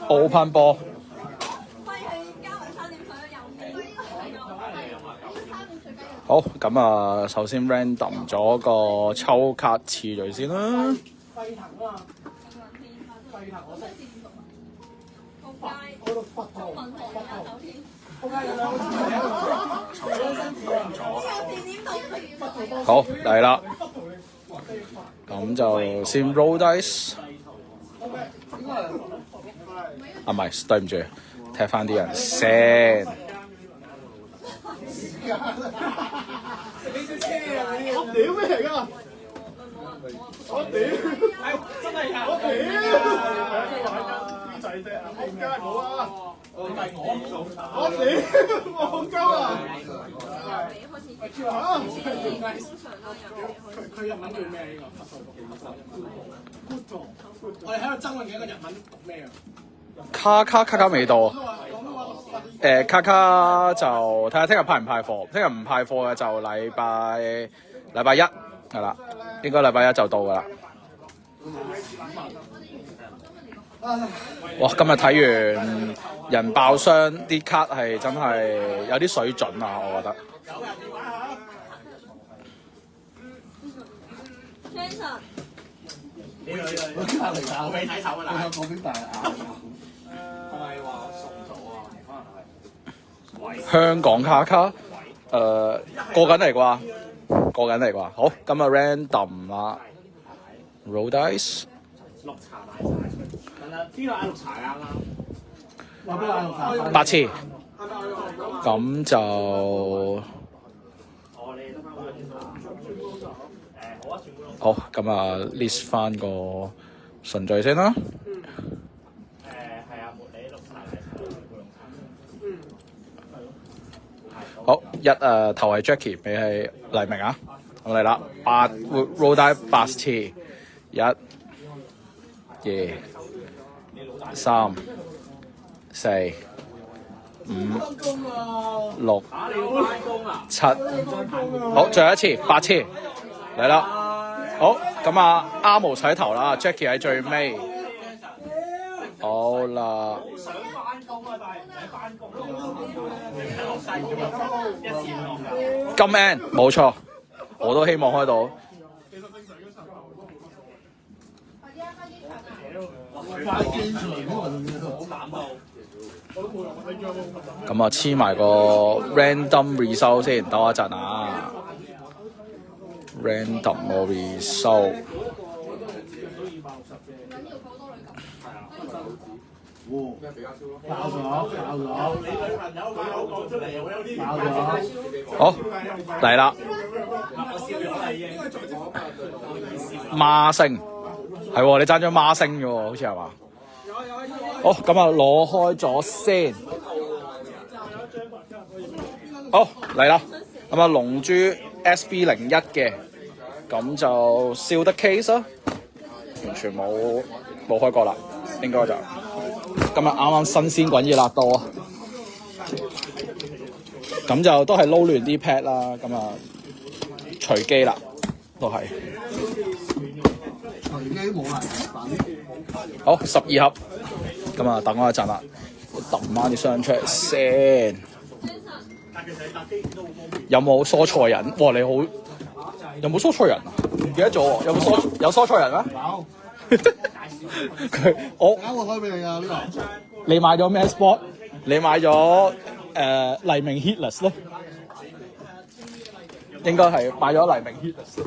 OK，open 波。好，咁啊，首先 random 咗個抽卡次序先啦。沸騰啊！沸騰我識。好嚟啦，咁就先 roll dice。啊，唔係，對唔住，踢翻啲人先。我屌咩嚟㗎？我屌！真係㗎！我屌！仔啫，我梗係冇啦！我屌！我鳩啊！佢日文叫咩呢個？我哋喺度爭論緊個日文讀咩啊？卡未到。卡就睇下聽日派唔派貨，聽日唔派貨嘅就禮拜一係啦，應該禮拜一就到㗎啦。哇！今日睇完人爆箱啲卡係真係有啲水準啊，我覺得。我未睇手啊！嗱，嗰邊大眼。係咪話送咗啊？可能係。香港卡過緊嚟啩？好，今日 random 啦 ，roll dice。綠茶奶茶。係啦，邊個嗌綠茶啱啦？話邊個嗌綠茶？8次。咁就。好，咁啊 list 翻個順序先啦。係啊，茉莉綠茶奶茶。好，頭係 Jackie， 尾係黎明啊。咁嚟啦，roll die 8次，1、2、3、4、5、6、7，好，最後一次8次，嚟啦。好，咁啊，阿毛洗頭啦 ，Jackie 喺最尾。好啦。想翻工啊，但係唔使翻工。金 N 冇錯，我都希望開到。咁啊，黐埋個 random result 先，等我一陣啊。random 個 result。好嚟啦！孖星係喎，你爭咗孖星嘅喎，好似係嘛？好，咁啊攞開咗先。好嚟啦！咁啊龍珠 SB01嘅，咁就笑得 case 啦，完全冇開過啦，應該就。今日啱啱新鮮滾熱辣多啊！咁就都係撈亂啲 pad 啦，咁啊隨機啦，都係。隨機冇啦，好12盒，咁啊等我一陣啦，揼翻啲箱出嚟先。有冇蔬菜人？哇，你好，有冇蔬菜人啊？唔記得咗喎，有蔬菜人咩？有。我啱開俾你啊！呢個你買咗咩 sport？ 你買咗黎明 Hitless 咯，應該係買咗黎明 Hitless。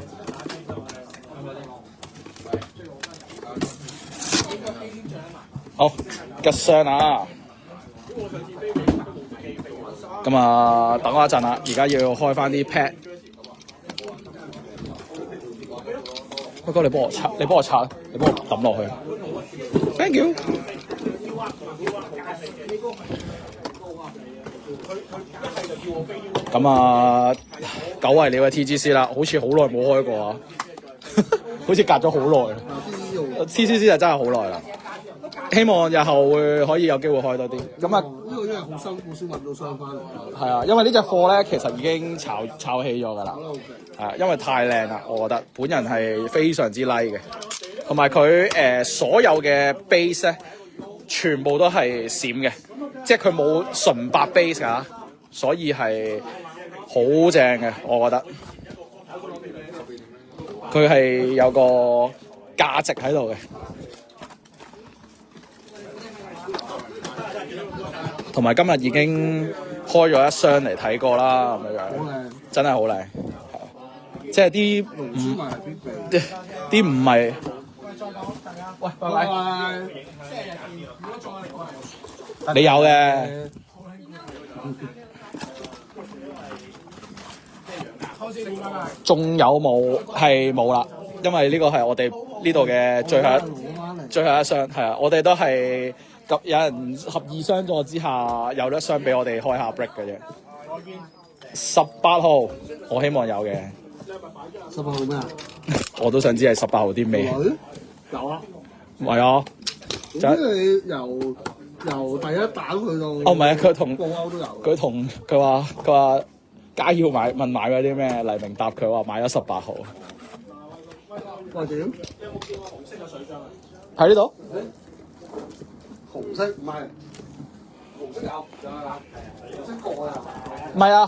好，吉箱啊！咁啊，等我一陣啦，而家要開翻啲 pad。輝哥，你幫我拆，你幫我抌落去。Thank you。咁啊，久違了嘅 TGC 啦，好似好耐冇開過啊，好似隔咗好耐。TGC 就真係好耐啦，希望日後可以有機會開多啲。咁啊，呢個因為好辛苦先揾到箱翻嚟。係啊，因為呢隻貨咧其實已經炒起咗㗎啦。係，因為太靚啦，我覺得本人係非常之 like 嘅。同埋佢所有嘅 base 咧，全部都係閃嘅，即係佢冇純白 base 㗎，所以係好正嘅，我覺得。佢係有個價值喺度嘅，同埋今日已經開咗一箱嚟睇過啦，咁樣。好靚，真係好靚。即係啲唔係。喂，拜拜。你有嘅。仲有冇？係冇啦，因為呢個係我哋呢度嘅最後一箱，係啊，我哋都係有人合意相助之下，有一箱俾我哋開下 break 嘅啫。18號，我希望有嘅。18號咩啊？我都想知係18號啲咩？有啊。係啊。咁你由第一彈去到哦，唔係啊，佢同布歐都有。佢話家耀問買嗰啲咩？黎明答佢話買咗18號。喂，點？有冇見過紅色嘅水箱啊？喺呢度。紅色唔係紅色有紅色個啊？唔係啊，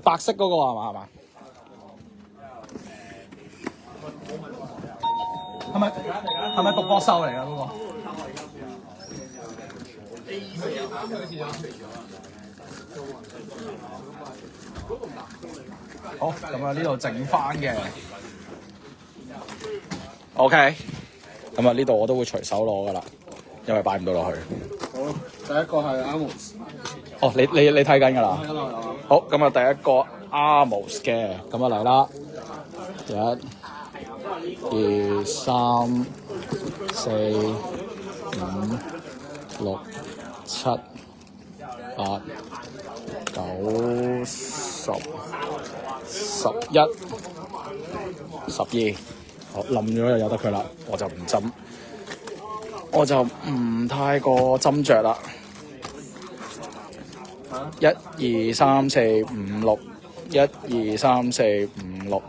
白色嗰個係嘛？係咪獨角獸嚟㗎嗰個？好，咁啊呢度整翻嘅 ，OK，咁啊呢度我都會隨手攞噶啦，因為擺唔到落去。好，第一個係 Amos。哦，你睇緊㗎啦？睇緊啦。好，咁啊第一個 Amos 嘅，咁啊嚟啦，1、2、3、4、5、6、7、8、9、10、11、12，好冧咗就由得佢啦，我就唔太過斟酌啦。1、2、3、4、5、6，1、2、3、4、5、6，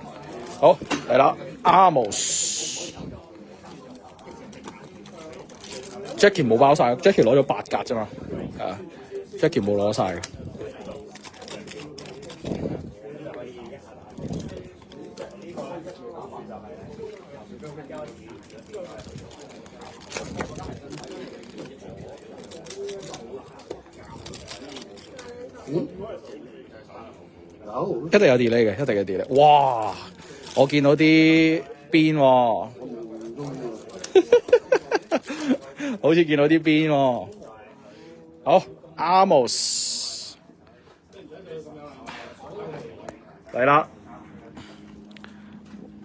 好嚟啦 ，Amos。Jackie 冇包晒 ，Jackie 攞咗8格啫嘛，係啊 ，Jackie 冇攞晒。一定有 delay 嘅，一定有 delay。哇！我見到啲邊喎，好似見到啲邊喎。好 ，Amos 嚟啦。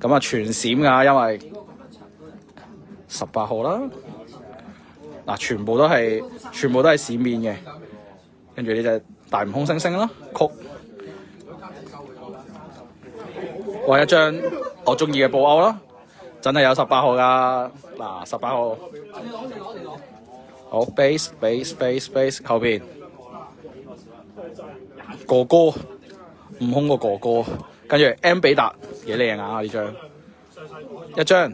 咁啊，全閃㗎，因為18號啦。嗱，全部都係閃面嘅。跟住呢隻大悟空星星啦，曲。一張我中意嘅布歐啦，真係有18號㗎。嗱，18號。好 base 後邊哥哥，悟空個哥哥，跟住 M 比達幾靚啊！呢張一張，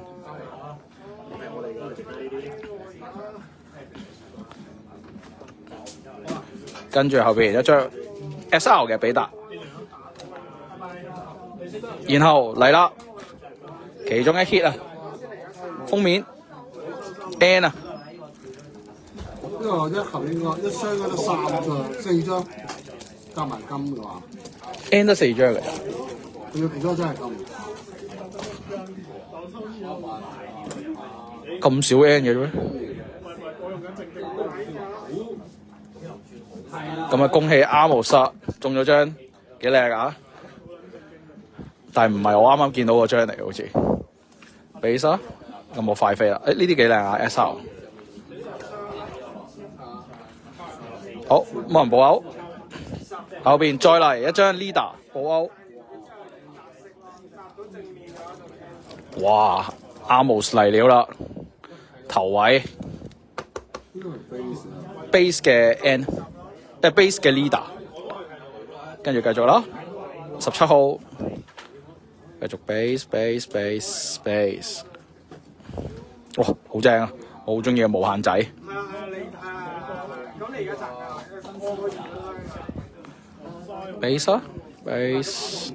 跟住後邊一張 SR 嘅比達。然後嚟啦，其中一 hit 啊，封面 N 啊，因為一盒應該一箱得4張，加埋金嘅話 ，N 得4張嘅，仲要其他真係咁少 N 嘅啫咩？咁啊，恭喜 Amos 中咗張，幾靚啊！但係唔係我啱啱見到嗰張嚟嘅，好似 base 啊，有冇快飛啦？呢啲幾靚啊 ，SR。好，冇人補歐，後邊再嚟一張 leader 補歐。哇 ，Amos 嚟了啦，頭位 base 嘅 N，base 嘅 leader， 跟住繼續啦，17號。繼續 base，哇，好正啊！我好中意嘅無限仔。咁你而家賺㗎base 啊 base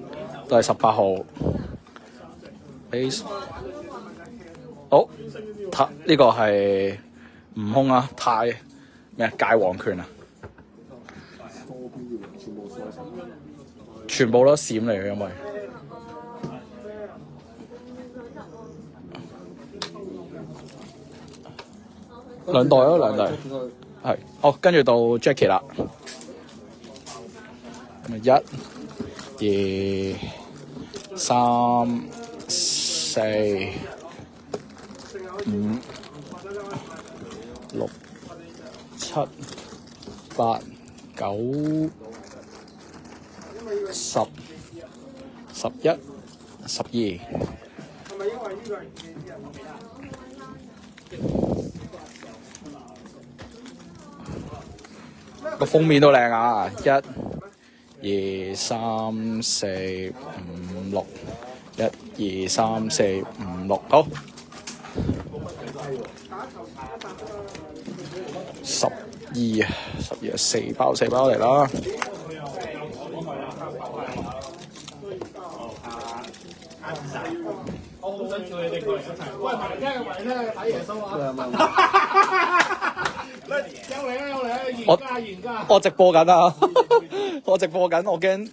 都係18號 base。好，呢個係悟空啊，太咩界王拳啊，全部都閃嚟嘅，因為兩代咯，兩代係。好，跟住到 Jackie 啦，咁1、2、3、4、5、6、7、8、9、10、11、12。個封面都靚啊！1、2、3、4、5、6，1、2、3、4、5、6，好。12啊，4包嚟啦。我好想叫你哋過嚟一齊。喂，埋聽睇耶穌啊！有嚟啊！嚴家。我直播緊啊！我直播緊，我驚。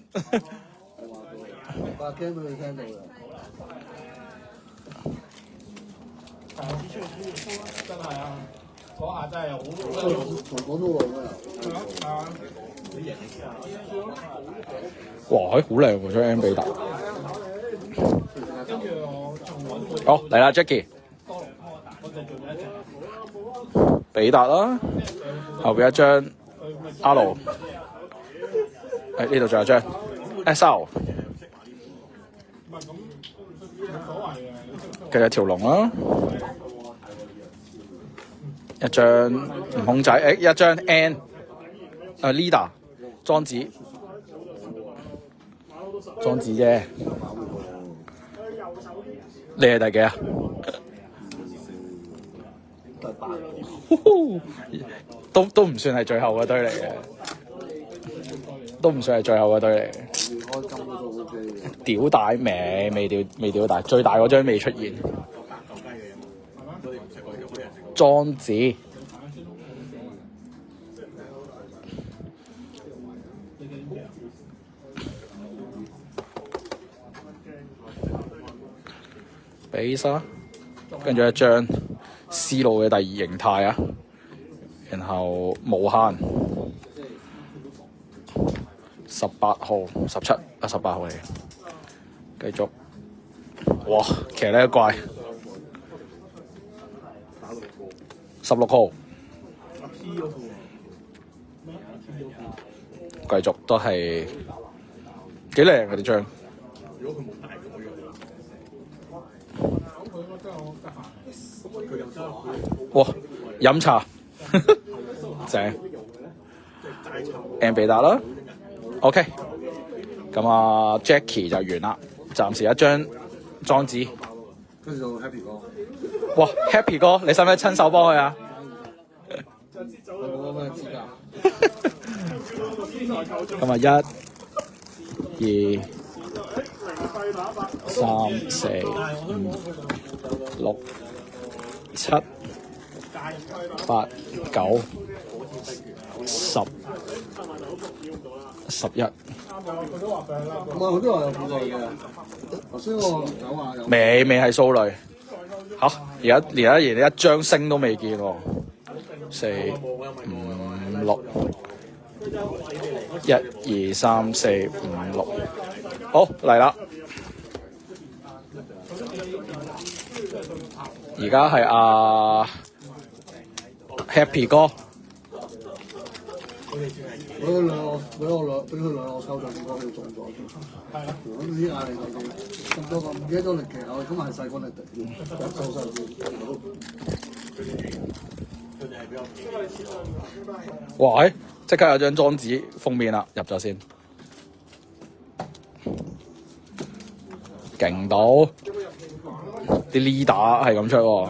我驚俾佢聽到嘅。真係啊！嗰下真係好。同講都耐㗎。哇！好靚喎，張 M 比達。好嚟啦 ，Jackie。比達啦，後邊一張 R， 喺呢度仲有張 SR， 跟住條龍啦，一張悟空仔，一張 N， Leader 莊子啫，你係第幾啊？都唔算係最後嗰堆嚟嘅，都唔算係最後嗰堆嚟嘅。屌大未屌大，最大嗰張未出現。莊子，比沙，跟住一張思路嘅第二形態啊，然後無限18號、18號嚟，繼續，哇，騎呢一怪16號，繼續都係幾靚嘅呢張。哇！飲茶正 M 比達啦 ，OK。咁啊 Jackie 就完啦，暫時一張莊子。跟住到 Happy 哥。哇 ！Happy 哥，你使唔使親手幫佢啊？我冇咩資格。咁啊1、2、3、4、5、6、7、8、9、10、11。唔係，佢都話有數類嘅。頭先我有話有。未係數類嚇，而家連一張星都未見喎。4、5、6，1、2、3、4、5、6，好嚟啦！而家係Happy 哥。俾佢兩個抽中，應該要中咗。係啊，咁啲壓力就咁多個，唔記得咗力奇啊！咁係細個力收收啲。哇！即刻有張莊子封面啦，入咗先，勁到啲 leader 係咁出喎。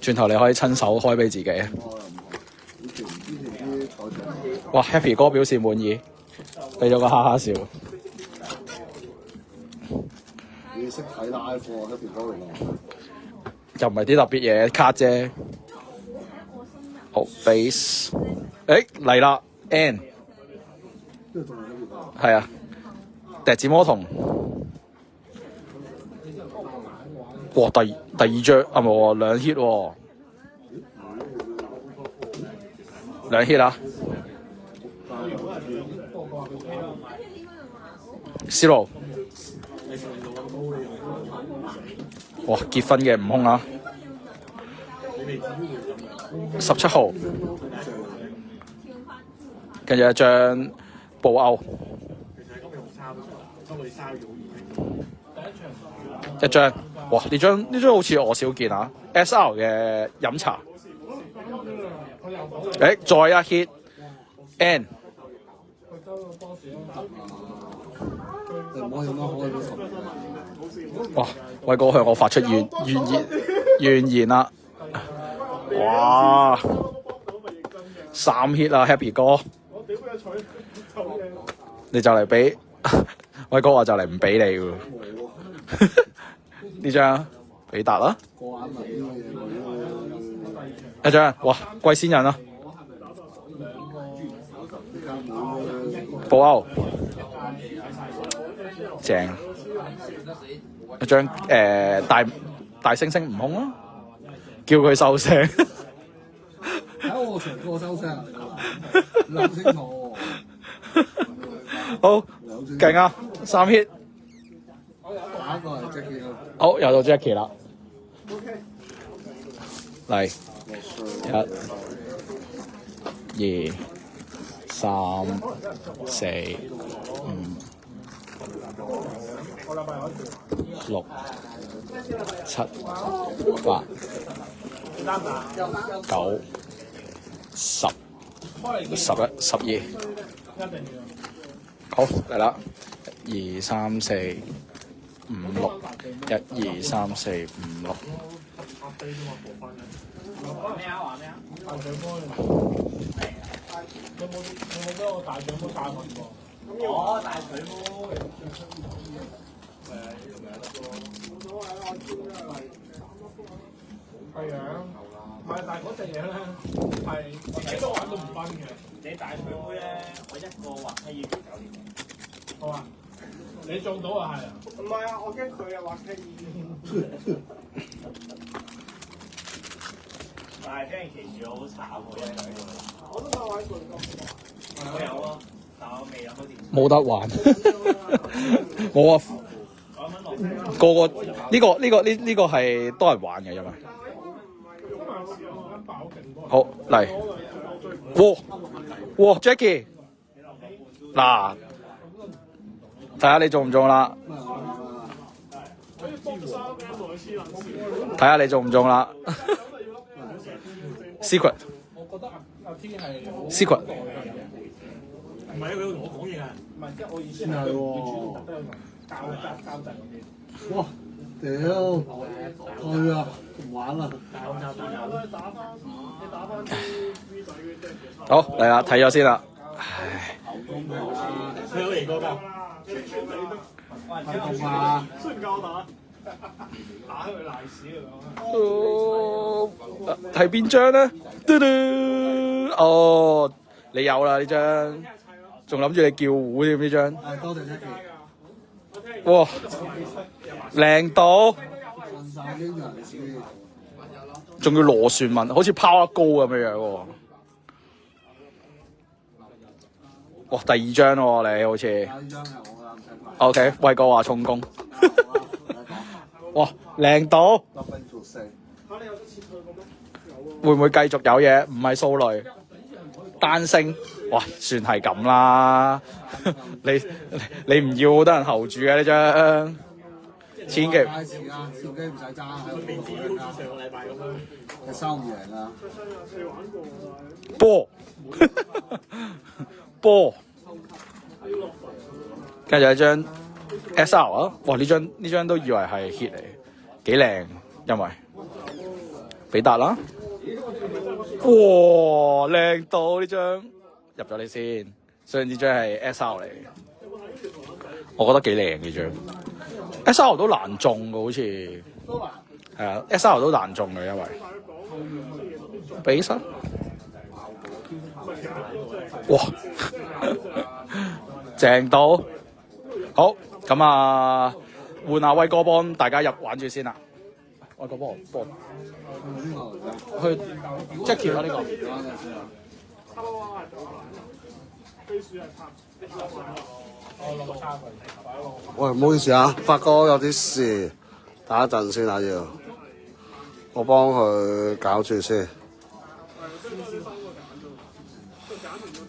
轉頭你可以親手開俾自己。我又唔好，以前啲彩場。哇 ！Happy 哥表示滿意，俾咗個哈哈笑。你識睇 live 喎，Happy 哥嚟㗎。又唔係啲特別嘢卡啫。好 base， 誒嚟啦 N， 跟住仲係 Happy 哥。係啊，笛子魔童。哇！第二張啊冇喎，兩 hit 喎，兩 hit 啊 ！Zero， 哇！結婚嘅悟空啊，17號，跟住一張布歐，一張。哇！呢張好似我少見啊 ！SR 嘅飲茶，誒再一 hit N， 你唔可以咁樣開到十。哇！偉哥向我發出怨言啦！哇！3 hit 啦 ，Happy 哥，你就嚟俾偉哥話就嚟唔俾你喎。呢張比達啦，一張哇龜仙人啦，布歐正，一張大猩猩悟空啦，叫佢收聲。喺我場個收聲啊！你諗清楚。好勁啊！3 hit。下一個係 Jackie 啦。好，又到 Jackie 啦。嚟1、2、3、4、5、6、7、8、9、10、11、12。好嚟啦，1、2、3、4、5、6，1、2、3、4、5、6。話咩啊？大獎波有冇俾我大獎波帶運過？哦，大獎波。係啊，唔係，但係嗰隻嘢咧係幾多玩都唔分嘅。你大獎杯咧，我一個滑梯要9年。好啊，你中到啊係啊？唔係啊，我驚佢啊滑梯。但係俾人騎住我好慘喎，因為我都想玩巨金。我有啊，但我未諗到點。冇得玩，我啊呢個係多人玩嘅，因為好嚟，哇 Jackie 嗱，睇下你中唔中啦，睇下你中唔中啦。Secret， 我覺得阿 T 係 Secret， 唔係啊！佢要同我講嘢啊！唔係，即係我意思係佢主動特登交際嗰啲。哇！屌，去啊！唔玩啦！好嚟啦，睇咗先啦。唉，你有嚟過㗎？係咁啊！雖然夠打，打佢賴屎係邊張咧？嘟嘟，哦，你有啦呢張，仲諗住你叫糊添呢張。係多謝 Jackie。哇，靚到，順手英人士。仲要螺旋紋，好似拋得高咁樣樣喎。哇，第2張喎，你好似。第2張係我㗎，唔使怪。OK，威哥話充公。哇，靚到！會唔會繼續有嘢？唔係數類，單星，哇，算係咁啦。你唔要好多人候住嘅呢張，千祈。太遲啦，手機唔使揸喺度講啦。上個禮拜咁樣，係收唔贏啊！波，跟住一張 SR 啊！哇，呢張都以為係 hit 嚟，幾靚，因為比達啦，哇靚到呢張入咗你先，雖然呢張係 SR 嚟，我覺得幾靚呢張 SR 都難中嘅好似，係啊 SR 都難中嘅因為比心，哇正到，好咁啊換下威哥幫大家入玩住先啦。威哥幫去 Jackie 啦呢個。喂，唔好意思啊，發哥有啲事，等一陣先啊要，我幫佢搞住先。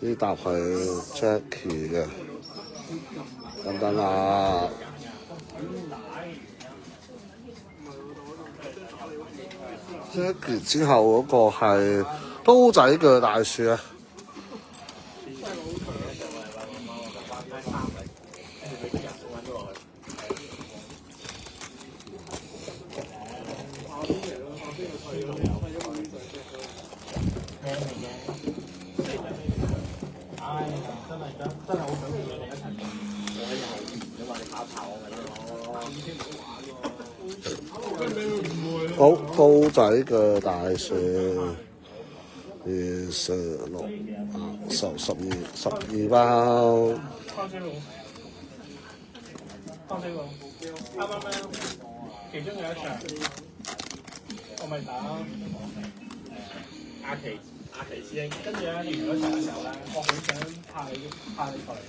呢沓係 Jackie 嘅，等啊。Jackie 之後嗰個係刀仔嘅大樹啊！真係好想同你哋一齊。我喺後邊，你話你跑我咪得咯。好，刀仔嘅大樹26、12包。啱啱咧，其中有一場，我咪打亞旗師兄，跟住咧練嗰場嘅時候咧，我好想派你過嚟嘅，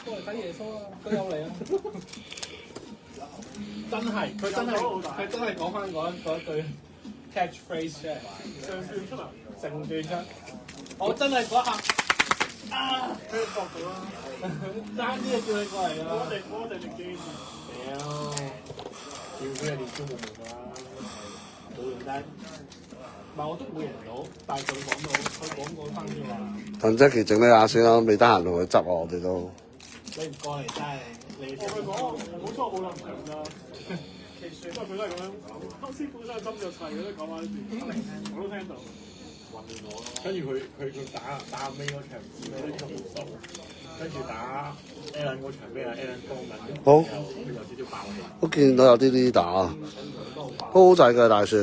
過嚟睇耶穌啊，都有嚟啊！真係，佢真係講翻嗰句 catchphrase 出嚟，成段出，我真係嗰下啊，俾你搏到啦，爭啲就叫你過嚟啦！我哋練機，屌，叫佢係練招冇用㗎啦，冇用得。唔係我都冇贏到，但係佢講過翻嘅話。等 Jackie 整呢下先啦，未得閒同佢執啊，我哋都。你唔過嚟真係你。我佢講，冇錯冇咁強㗎。因為佢都係咁樣，啱先本身係針著齊嘅都講翻呢段，我都聽到。混亂我咯。跟住佢打尾嗰場知咩都唔到，跟住打 Allen 嗰場咩啊 Allen 幫緊，好。有少少爆氣。都見到有啲呢打，刀仔嘅大樹。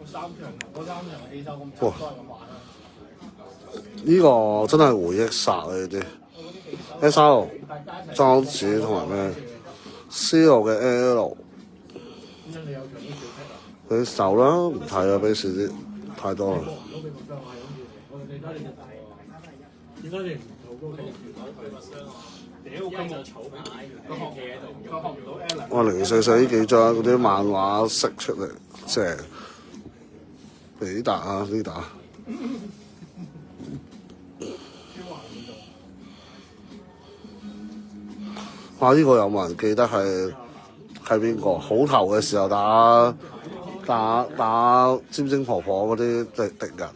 嗰三場 A 洲咁都係咁玩啦。呢個真係回憶殺啊！呢啲 SR 莊子同埋咩 C.O 嘅 L， 佢手啦唔睇啊，俾少啲太多啦。點解你唔做高企？屌，今日草牌，佢學唔到 Allen。哇！零碎碎呢幾張嗰啲漫畫識出嚟，正。比達啊，呢打。哇！呢個有冇人記得係邊個？好頭嘅時候打尖精婆婆嗰啲敵人。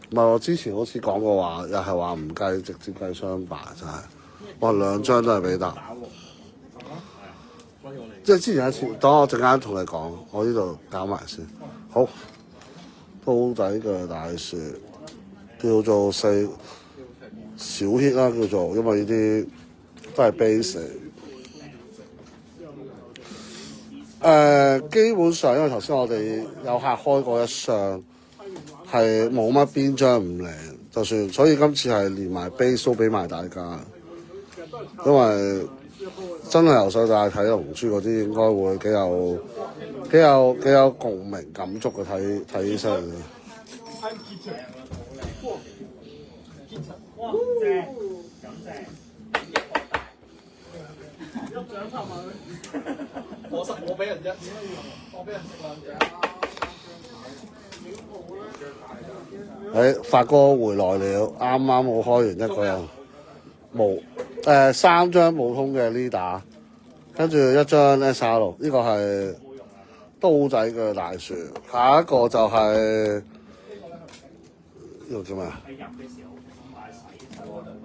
唔係，我之前好似講過話，又係話唔計直接計雙敗，真係。哇！2張都係比達。即係之前一次，等我陣間同你講，我呢度搞埋先。好。刀仔嘅大樹叫做小 hit 啦，叫做，因為呢啲都係 base 嚟。基本上因為頭先我哋有客開過一箱，係冇乜邊張唔靚，就算所以今次係連埋 base 都俾埋大家，因為真係由細到大睇龍珠嗰啲，應該會幾有共鳴感觸嘅睇起身。哇！正，咁正，一掌拍埋佢。我俾人一，我俾人食兩掌。發哥回來了，啱啱我開完一個人3張冇通嘅 leader， 跟住一張 SR， 呢個係刀仔嘅大樹，下一個就係、呢個叫咩啊？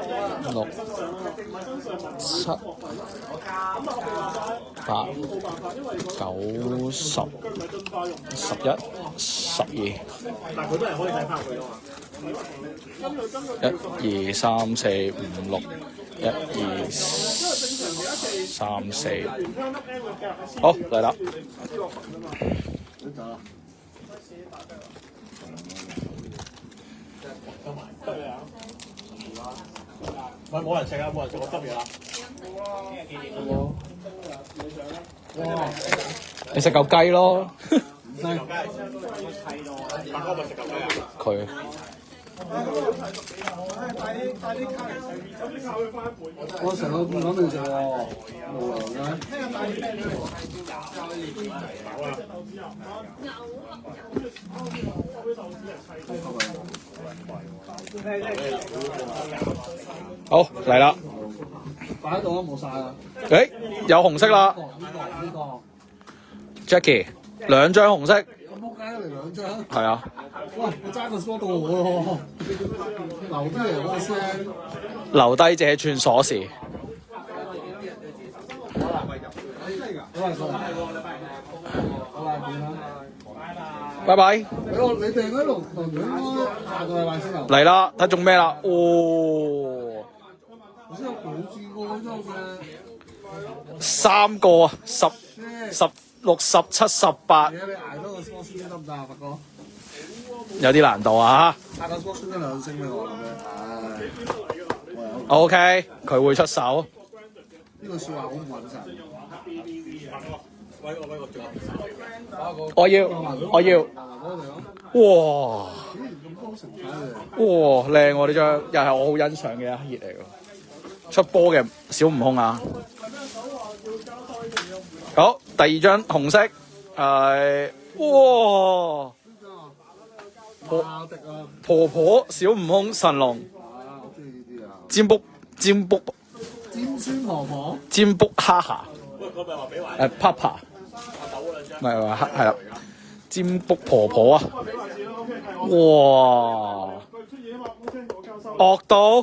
6、7、8、9、10、11、12。但佢都係可以睇翻佢啊嘛。1、2、3、4、5、6。1、2、3、4。好嚟啦！唔係冇人食啊！冇人食我執嘢啦。你食嚿雞咯。大哥咪食嚿雞啊！佢我成個見到未食喎，無良嘅。好嚟啦！擺喺度都冇晒啦。誒，有紅色啦呢個，Jackie 2張紅色。咁仆街嚟2張。係啊。喂，我爭個梳到我咯，留啲嚟嗰個聲。留低這串鎖匙。拜拜。你哋嗰度同樣下個禮拜先有。嚟啦，睇中咩啦？哦，頭先有冇見過嗰張嘅3個啊，10、16、17、18，你捱多個 sport 先得唔得啊，發哥？有啲難度啊。下個 sport 先得2星俾我咁樣。唉OK，佢會出手。呢個説話好唔穩陣。我要。哇！咁多成牌嘅。哇，靚喎呢張，又係我好欣賞嘅一頁嚟喎。出波嘅小悟空啊！好，第二張紅色哇！婆婆小悟空神龍，我中意呢啲啊！占卜尖酸婆婆，占卜哈哈，Papa， 唔係係啦，占卜婆婆啊！哇！惡到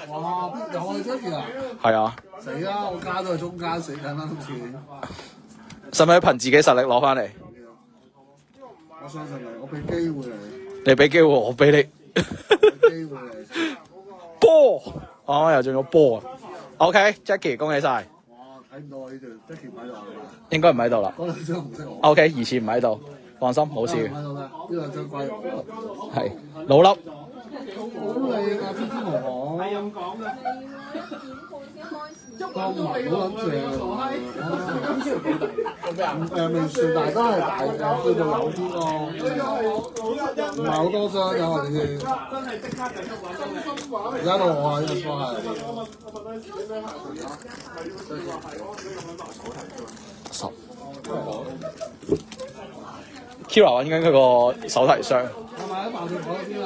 哇！邊有啊 Jackie 啊？係啊！死啦！我加咗喺中間死緊啦，今次。使唔使憑自己實力攞翻嚟？我相信你，我俾機會你。你俾機會我俾你。俾機會你。波，又中咗波啊 ！OK，Jackie， 恭喜晒。哇！睇唔到啊呢段 Jackie 唔喺度係嘛？應該唔喺度啦。嗰兩張紅色我。OK，疑似唔喺度，放心冇事嘅。唔喺度咩？呢兩張龜肉。係老粒。好靚啊！天天婆婆。係咁講嘅。當埋好撚正啊！未算大都係大嘅，叫做有啲咯。唔係好多張有我哋先。而家到我啊，呢個數係。10 Kira 揾緊佢個手提箱。係咪喺茅台嗰邊啊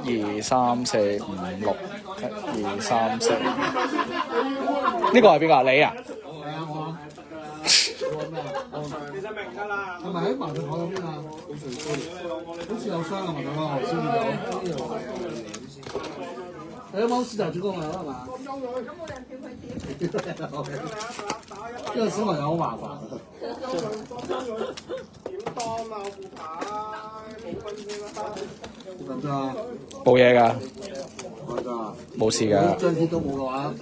？1、2、3、4、5、6。1、2、3、4。呢個係邊個？你啊？係啊，我啊。我咩啊？其實明㗎啦。係咪喺茅台嗰邊啊？好似有箱啊，茅台嗰個先見到。你有冇試就主攻嚟啦係嘛？咁冇人叫佢點？呢個小朋友好麻煩。點當啊副牌冇分先啦。點咋？冇嘢㗎，冇事㗎。張貼都冇嘅話，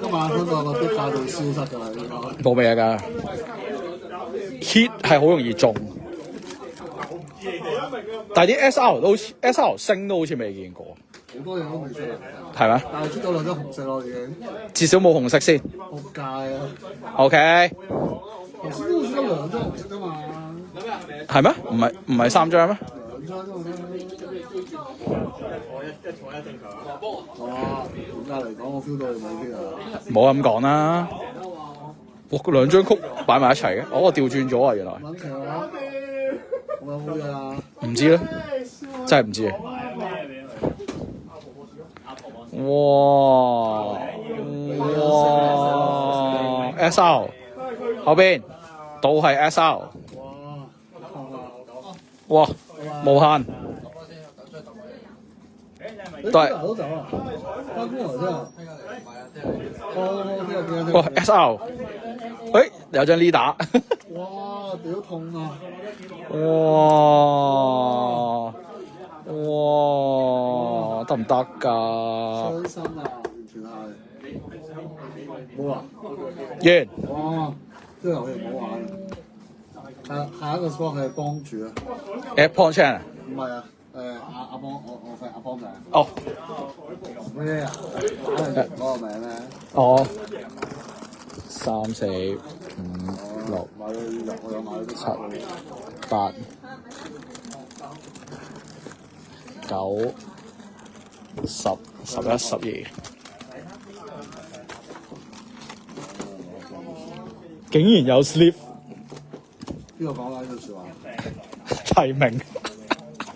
今晚香港個啲價就會消失㗎啦，應該。冇嘢㗎 ，hit 係好容易中，但係啲 SR 都好似 SR 升都好似未見過。好多嘢都未出嚟。係咩？但係出到兩張紅色咯，已經。至少冇紅色先。仆街啊 OK。頭先都出咗兩張紅色㗎嘛。係咩？唔係3張咩？兩張啫嘛。哇！而家嚟講，我 feel 到你冇 feel 啊。冇咁講啦。哇！兩張曲擺埋一齊嘅，我調轉咗啊！原來。揾奇啊！我有冇嘢啊？唔知咧，真係唔知。哇！SR 後邊都係 SR。哇！無限。都係。都走啊！翻工嚟啫。哇 ！SR， 有張 leader。哇！屌痛啊！哇！得唔得㗎？傷心啊！完全係。冇啊！完。哇！呢個遊戲唔好玩。下一個 sport 係幫主啊。Apple Chan。唔係啊，阿邦，我係阿邦仔。哦。咩啊？攞個名咩？哦。3、4、5、6、7、8、9、10、11、12。竟然有 sleep。邊個講啦呢句説話？提名。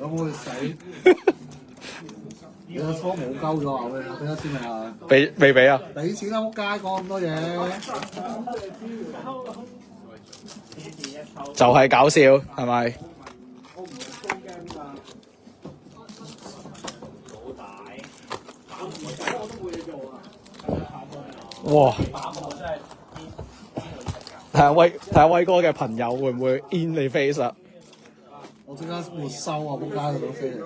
有冇去死？你個倉冇鳩咗啊！俾一千你啊！未俾啊？俾錢啦！仆街講咁多嘢。就係搞笑，係咪？哇！睇下威哥嘅朋友會唔會 in 你 face 啊？我即刻沒收啊！仆街嗰種飛嚟。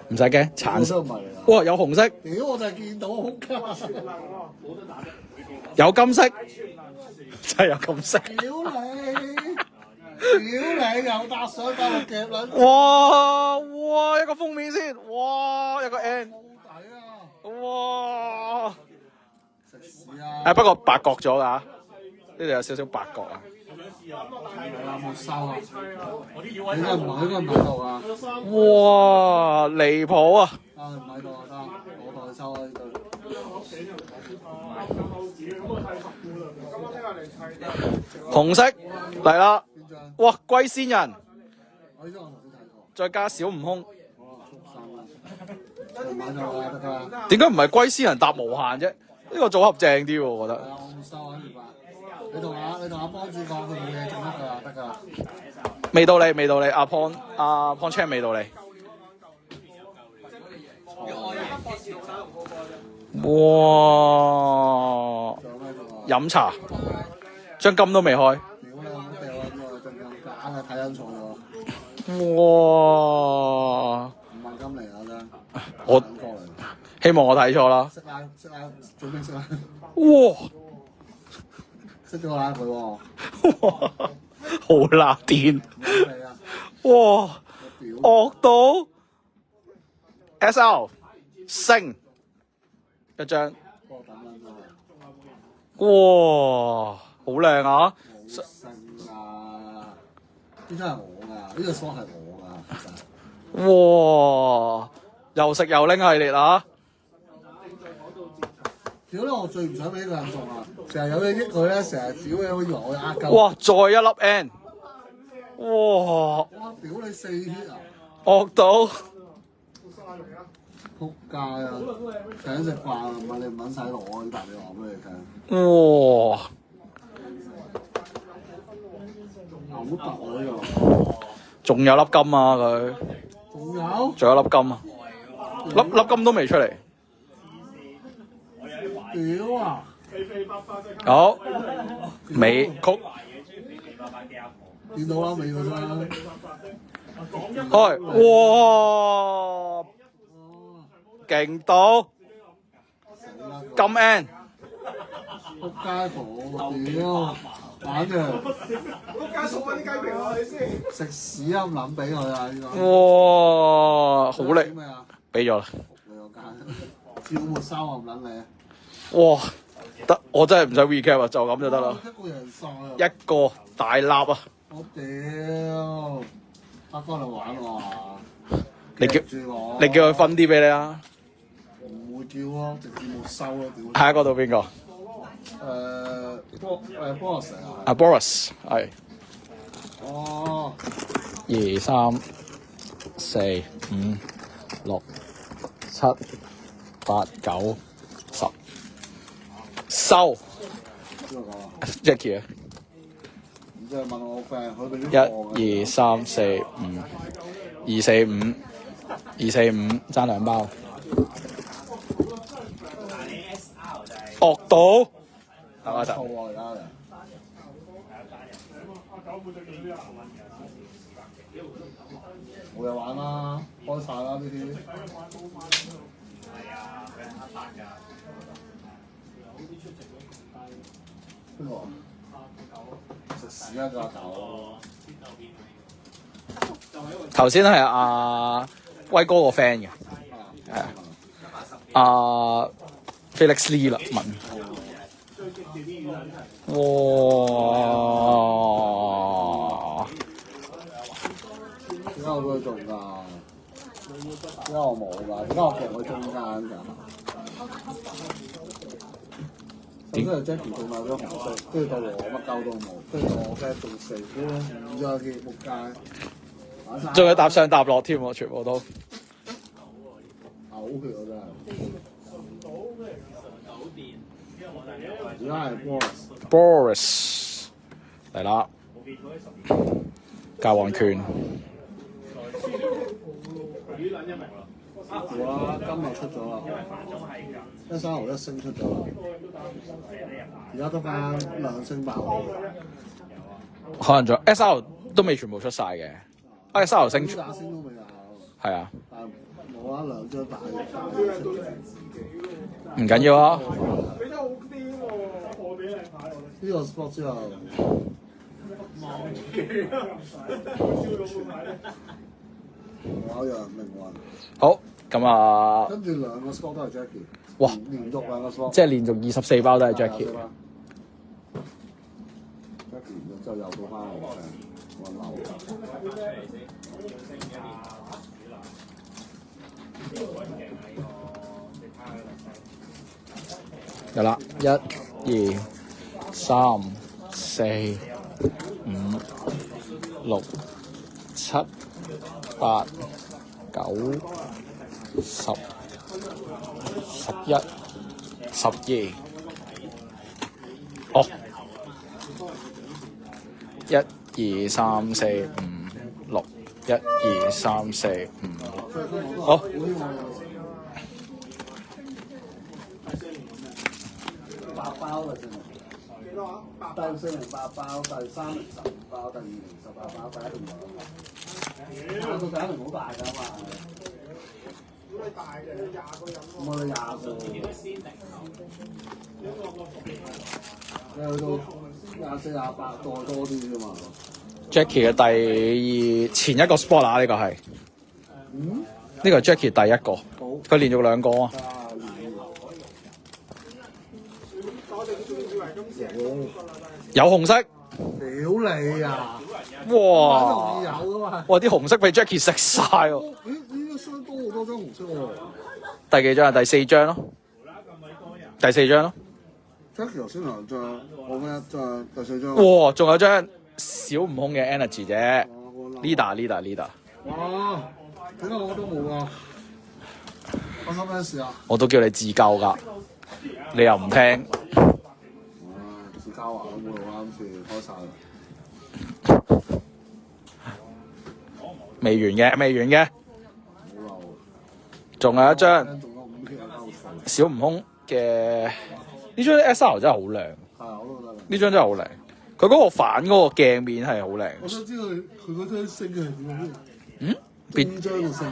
唔使驚，橙色。哇！有紅色。屌！我就係見到仆街。有金色，真係有金色。屌你！又搭上架落夾撚。哇！一個封面先，哇！一個 N。好抵啊！哇！食屎啊！不過白角咗㗎，呢度有少少白角啊。係啦，冇收啊！應該唔喺度啊！哇！離譜啊！啊，唔喺度啊，得，我代收啊呢對。紅色嚟啦！邊張？哇！龜仙人，我呢張我頭先睇過。再加小悟空。唔喺度啊，得㗎。點解唔係龜仙人搭無限啫？呢個組合正啲喎，我覺得。係啊，我冇收啊，明白。你同阿幫主講，佢冇嘢做得㗎，得㗎。未到你，阿 Pon Chan 未到你。哇！飲茶，張金都未開。屌你，我冇掉啊！呢個真金假嘅，睇緊錯咗。哇！唔係金嚟啊，真。我希望我睇錯啦。識啦，做咩識啦？哇！識咗啦佢喎。哇！好辣電。係啊。哇！惡到 SL 升一張。哇！好靚啊！升啊！呢張係我㗎，呢個梳係我㗎。哇！又食又拎系列啊！屌咧！我最唔想俾呢個人中啊！成日有嘢益佢咧，成日屌嘢，好以為我呃鳩。哇！再一粒 N。哇！哇！屌你4 hit 啊！惡到仆街啊！請食飯啊！唔係你唔撚使攞啊！呢啖你話俾你聽。哇！牛突啊呢個！仲有粒金啊佢。仲有粒金啊！粒金都未出嚟。屌啊！好，尾曲見到啦，尾嗰張。開，哇！勁到金 N。仆街婆，屌！玩嘅。仆街送翻啲雞皮落去先。食屎啊！唔撚俾佢啊！呢個。哇！好力。咩啊？俾咗啦。你個間照沒收啊！唔撚你啊！哇！得，我真係唔使 recap 啊，就咁就得啦。一個人晒啊！一個大粒啊！我屌！阿哥嚟玩我啊！你叫住我。你叫佢分啲俾你啊！唔會叫咯，直接沒收咯，屌！下一個到邊個？Boris 啊！阿 Boris 係。哦。2、3、4、5、6、7、8、9、10。收。邊個講啊 Jackie 啊。唔知係問我 friend，佢哋1、2、3、4、5、2、4、5、2、4、5爭2包。惡到。等我一陣。冇嘢玩啦，開晒啦呢啲。邊個？食屎啊！個狗。頭先係阿威哥個 friend 嘅，係啊，阿 Felix Lee 啦問。哇！點解我會中㗎？點解我冇㗎？點解我夾喺中間㗎？首先係 Jackie 中咗紅色，跟住到我乜鳩都冇，跟住到我 friend 中4，5張嘅仆街。仲有搭上搭落添喎，全部都。嘔血啊真係！而家係 Boris 嚟啦，教皇拳。好啦，今日出咗啦，135升出咗啦，而家得翻2升爆。可能仲 SR 都未全部出晒嘅，SR 升出。打星都未有。係啊。但冇啊，2張大唔緊要啊。你真係好癲喎！我俾你睇我。呢個 spot 之後。我有人命運。好，咁啊。跟住2個 spot 都係 Jackie。哇！連續2個 spot。即係連續24包都係 Jackie。然之後又到翻我流。有啦，一、二、三、四、五、六、七、八、九、十、11、12。哦，一、二、三、四、五、六，一、二、三、四、五，好。8包啦，真係。幾多啊？第4零8包，第3零15包，第2零18包，第1零20。到第1零好大㗎嘛。咁你大嘅20個飲咯。我哋20個。你去到24、28再多啲啫嘛。Jackie 嘅前一個 spot 啊，呢個係。呢個係 Jackie 第一個。好。佢連續2個啊。有紅色，屌你啊！哇！有噶嘛？哇！啲紅色俾 Jackie 食晒喎。呢個箱多好多張紅色喎。第幾張啊？第4張咯。第4張咯。Jackie 頭先2張，我嗰1張，第4張。哇！仲有張小悟空嘅 Energy 啫。Leader。哇！點解我都冇啊？發生咩事啊？我都叫你自救㗎，你又唔聽。自救啊！我冇用啊，今次開晒啦。未完嘅。冇漏。仲有一張小悟空嘅呢張 SR 真係好靚。係啊，我都覺得。呢張真係好靚，佢嗰個反嗰個鏡面係好靚。我想知道佢嗰張星係點樣？邊張嘅星？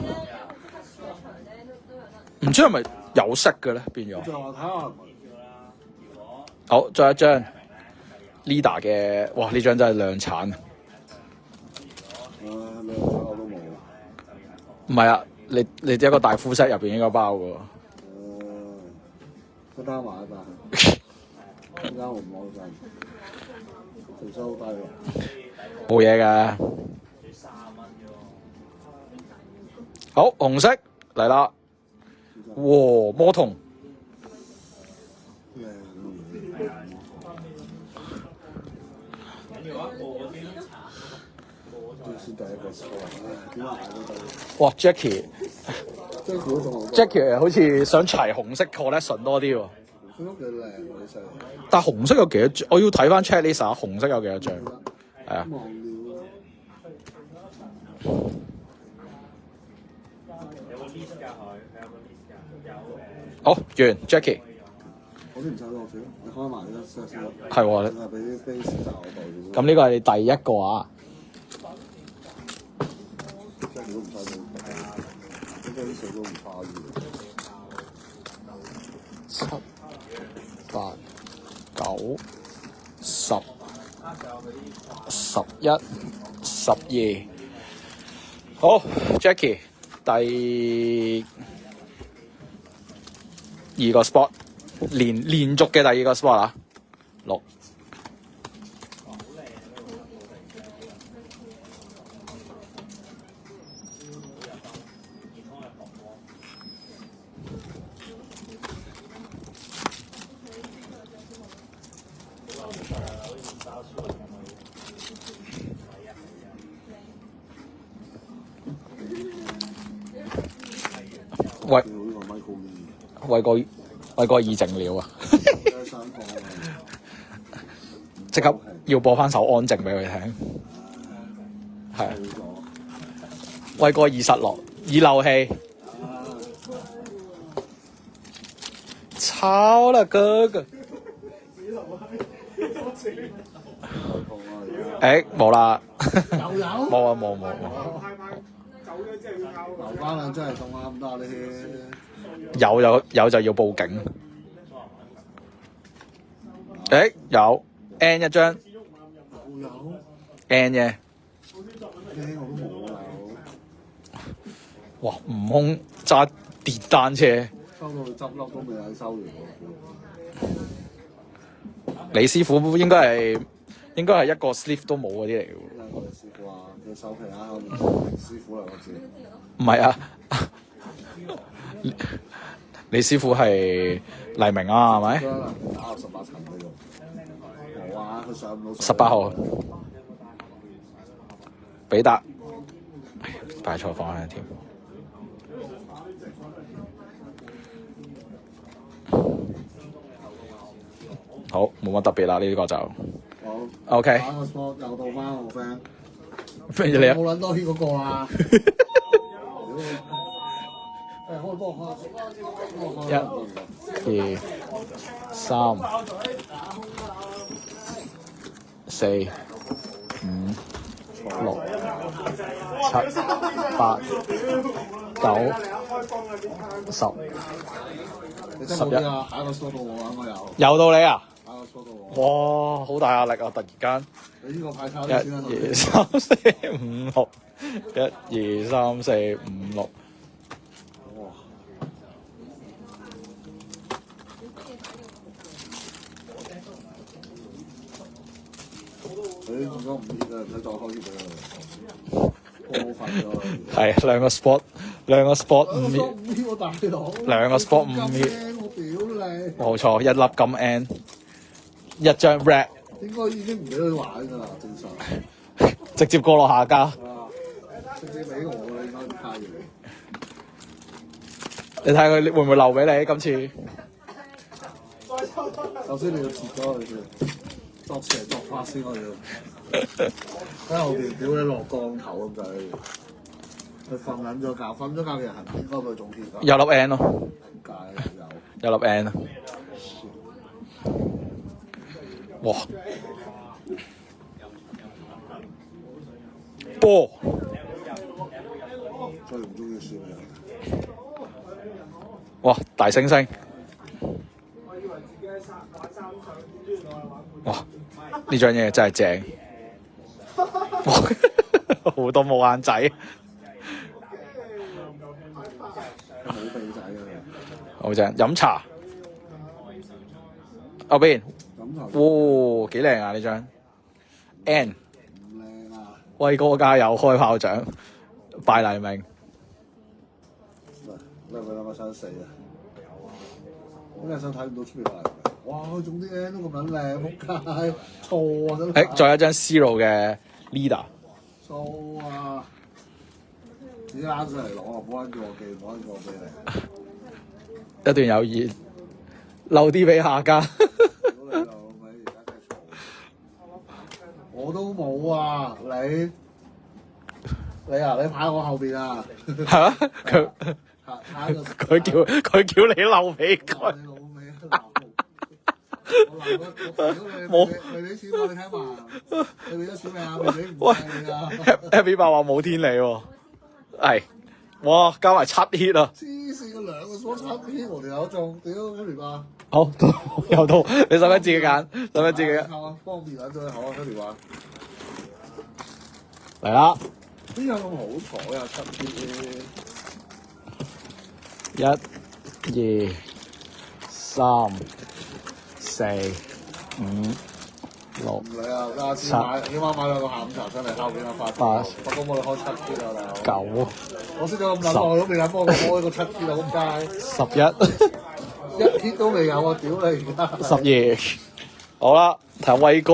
唔知係咪有色嘅咧？變咗。就話睇下。好，再一張 Leader 嘅，哇！呢張真係量產。量產我都冇。唔係啊，你一個大副 set 入邊應該包嘅喎。都單買吧。依家我唔攞真，條數好低喎。冇嘢㗎。好，紅色嚟啦。哇，魔童。哇 ，Jackie 好似想齊紅色 collection 多啲喎。佢都幾靚喎，啲細。但紅色有幾多張？我要睇翻 checklist 啊，紅色有幾多張？係啊。好，完 Jackie。我都唔使落水，你開埋呢先。係喎。俾啲 base 就我袋。咁呢個係你第一個啊。Jackie 都唔使俾，應該啲水都唔差嘅。7、8、9、10、11、12。好 ，Jackie 第2個 spot， 連續嘅第2個 spot 啊，6。喂個已靜了啊！即刻要播翻首安靜俾佢聽，係啊！喂個已失落，已漏氣，炒啦哥哥！冇啦，又有冇啊冇。留翻兩張嚟送啊，咁多呢啲。有就要報警。有 N 一張。有 N 啫。N 我都冇有。哇！悟空揸電單車。收到佢執笠都未喺收完。李師傅應該係應該係一個 sleeve 都冇嗰啲嚟嘅喎。兩個師傅啊，叫手皮啊，師傅兩個字。唔係啊，你師傅係黎明啊，係咪打到18層嗰種。冇啊，佢上唔到。18號，比達，擺錯方向添。好，冇乜特別啦，呢個就。好。OK。打個 sport 又到翻我 friend。咩你啊？冇撚多血嗰個啊！誒，開波開。1、2、3、4、5、6、7、8、9、10。你真係冇啲啊！下一個 sport 到我啊，我有。有到你啊！下一個 sport 到我。哇，好大壓力啊！突然間。你呢個派卡1、2、3、4、5、6。1、2、3、4、5、6。哇！你如果唔熱啊，唔使再開熱俾佢。我好瞓咗。係兩個 sport 5 hit，五 hit 我大佬。兩個 sport 5 hit，我屌你！冇錯，一粒金 N， 一張 red， 應該已經唔俾佢玩㗎啦，正常。直接過落下家。直接俾我啦，應該啲卡嘢。你睇下佢會唔會留俾你今次？首先你要切咗佢先，作詞作法先我要。喺後邊屌你落降頭咁滯，佢瞓撚咗覺，瞓咗覺嘅人係唔應該佢仲貼㗎。有粒 N 咯，點解有？有粒 N 啊！哇！波！最唔中意笑嘅人。哇！大猩猩！哇！呢張嘢真係正！哇！好多冇眼仔。冇鼻仔嘅。好正！飲茶。後邊。飲茶。哇！幾靚啊呢張 N。唔靚啊！威哥加油，開炮仗，拜黎明。你係咪諗下想死啊？我真係想睇唔到出邊個黎明。哇！佢中啲 N 都咁撚靚，仆街錯啊真係。再有一張 Zero 嘅 leader。錯啊！自己攬上嚟攞啊！冇撚叫我記，冇撚叫我俾你。一段友誼，留啲俾下家。屌你老味，而家真係錯。我都冇啊！你啊！你排我後邊啊！係啊，佢叫你留俾佢。你老味啊！我冇。未俾錢我，你睇埋。你俾咗錢未啊？未俾唔俾你啊 ？Happy 爸話冇天理喎。係。哇！加埋7 hit 啊！黐線嘅兩個所7 hit 我哋有中，屌 Happy 爸。好，又到你使唔使自己揀？使唔使自己揀？方便揾咗好啊 Happy 爸。嚟啦！邊有咁好彩啊？7 hit。1、2、3、4、5、6。唔理啊！家先買，起碼買兩個下午茶上嚟敲邊啊！發8、不過我哋開7 hit 啊！大佬。9。我識咗咁耐都未敢幫我開個7 hit 啊！仆街。11。1 hit 都未有啊！屌你而家。12。好啦，睇下威哥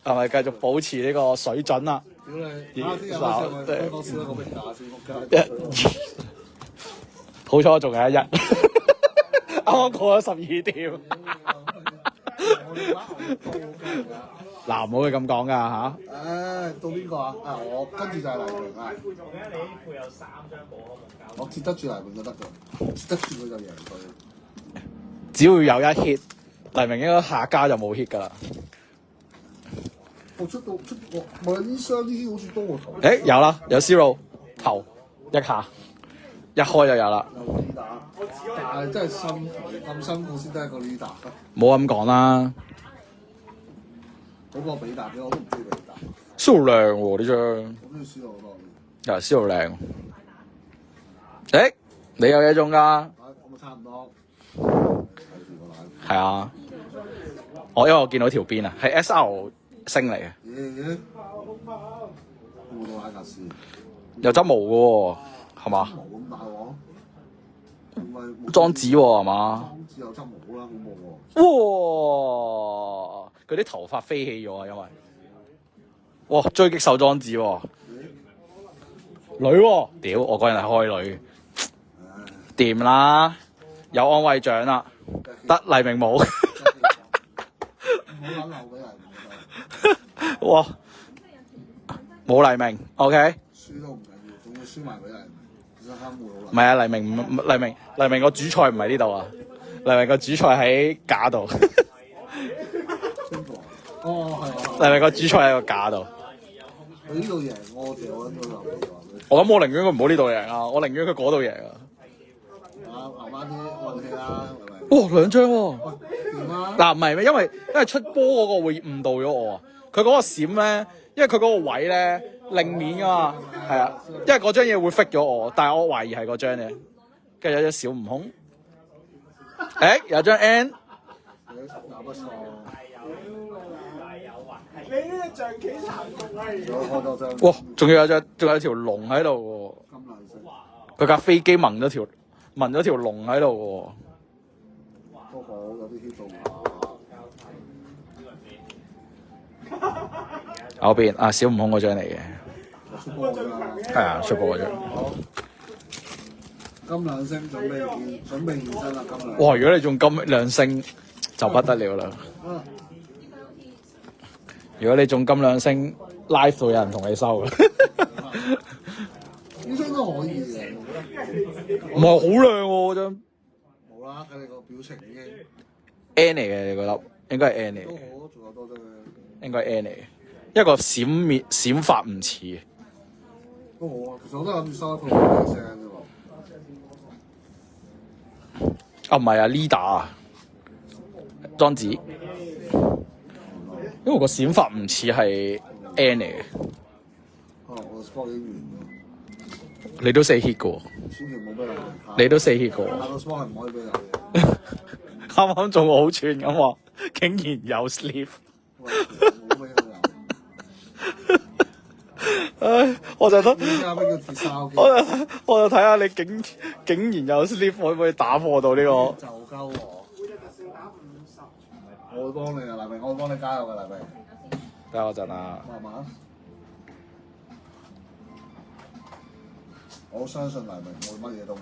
係咪繼續保持呢個水準啊？屌你！啱先有上去香港少一個名額先，仆街。好彩仲有1日，啱啱過咗12點。嗱，唔好佢咁講㗎嚇。到邊個啊？我跟住就係黎明啊！我接得住黎明就得㗎，接得住佢就贏佢。只要有1 hit，黎明應該下家就冇 hit 㗎啦。我出我咪呢雙呢好似多過頭。有啦，有 zero 頭一下，一開就有啦。有 leader，但係真係辛苦，咁辛苦先得一個 leader。冇咁講啦。好過比達嘅，我都唔中意比達。zero 靚喎呢張。我中意 zero 好多。又 zero 靚。你有嘢中㗎？咁啊差唔多。係啊。因為我見到條邊啊，係 SR 星嚟嘅，咦？冇到拉格斯，有執毛嘅喎，係嘛？毛咁大鑊，唔係莊子喎係嘛？莊子有執毛啦，好冇喎。哇！佢啲頭髮飛起咗啊，因為哇追擊手莊子喎，女喎，屌我嗰人係開女，掂啦，有安慰獎啦，得黎明冇，唔好撚漏俾人。哇冇黎明 ，OK，輸都唔緊要，仲要輸埋俾人，其實慳會好唔係啊，黎明個主菜唔係呢度啊，黎明個主菜喺架度，哦，係啊。黎明個主菜喺個架度。佢呢度贏，我掉緊佢流嘅。我諗我寧願佢唔好呢度贏啊，我寧願佢嗰度贏啊。留翻啲運氣啦，係咪？哇兩張喎！掂啦。嗱唔係咩？因為出波嗰個會誤導咗我啊！佢嗰個閃咧，因為佢嗰個位咧令面噶嘛，係啊，因為嗰張嘢會 fit 咗我，但係我懷疑係嗰張嘅。跟住有隻小悟空，有張 N， 有不錯。你呢隻象棋殘局啊！有開多張。哇！仲有條龍喺度金藍色。喎，佢架飛機紋咗條龍喺度都好，有啲 hit 到。後邊啊，小悟空嗰張嚟嘅，出波㗎。係啊，出波嗰張。金兩星準備現身啦，金兩。哇！如果你中金兩星就不得了啦。如果你中金兩星 ，live 到有人同你收。呢張都可以嘅。唔係好靚喎嗰張。冇啦，佢哋個表情已經 N 嚟嘅，你覺得應該係 N 嚟嘅，都好，仲有多張嘅。應該係 N 嚟嘅，一個閃法唔似。都好啊，其實我都諗住收一套嘅聲啫喎。啊唔係啊 ，Leader 啊，莊子，因為個閃法唔似係 N 嚟嘅。我 sport 已經完咗。你都4 hit 嘅喎，千祈唔好俾人卡。你都4 hit 嘅喎。下個 sport 係唔可以俾人嘅。啱啱仲好串咁話，竟然有 sleep。冇俾佢有。唉，我就得，依家咩叫鐵砂機？我就睇下你竟然有 sleep 可唔可以打破到呢個？就鳩我。我會幫你啊，黎明，我會幫你加油嘅，黎明。等我陣啊。慢慢。我相信黎明會乜嘢都冇。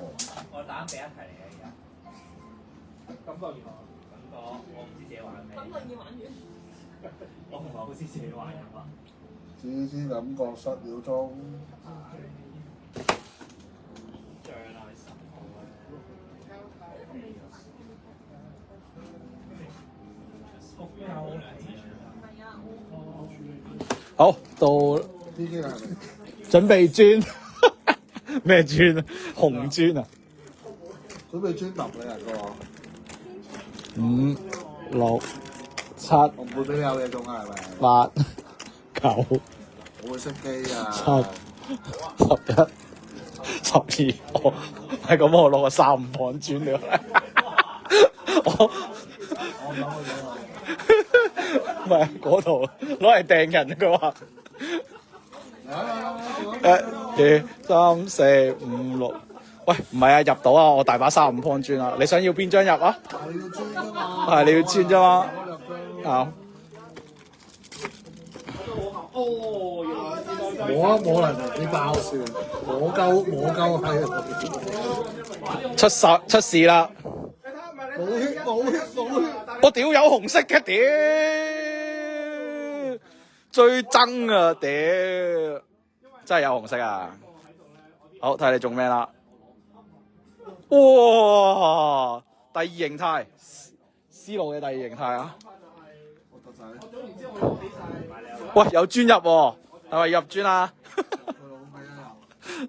我打俾一題嚟嘅而家。感覺如何？感覺我唔知自己玩咩。感覺已玩完。我唔係好知自己玩緊乜。只知感覺失了蹤。將來10號好，到 PK 係咪？準備磚，咩磚啊？紅磚啊準備專揼你啊，哥。 5、6、7、我唔會俾你有嘢中啊，係咪？ 8、9、我會熄機啊。 10、11、12，係咁，我攞個35磅磚嚟。我唔諗佢講唔係嗰度攞嚟掟人，佢話1、2、3、4、5、6，喂，唔係啊，入到啊，我大把35磅磚啊，你想要邊張入啊？你要磚啫嘛。係你要磚啫嘛。啊！摸一摸嚟就啲爆笑，摸鳩係。出事啦！冇血。我屌有紅色嘅屌，最憎啊屌！真係有紅色啊！好睇你中咩啦？哇！第二形態，思路嘅第二形態啊！喂，有磚入喎，係咪入磚啊？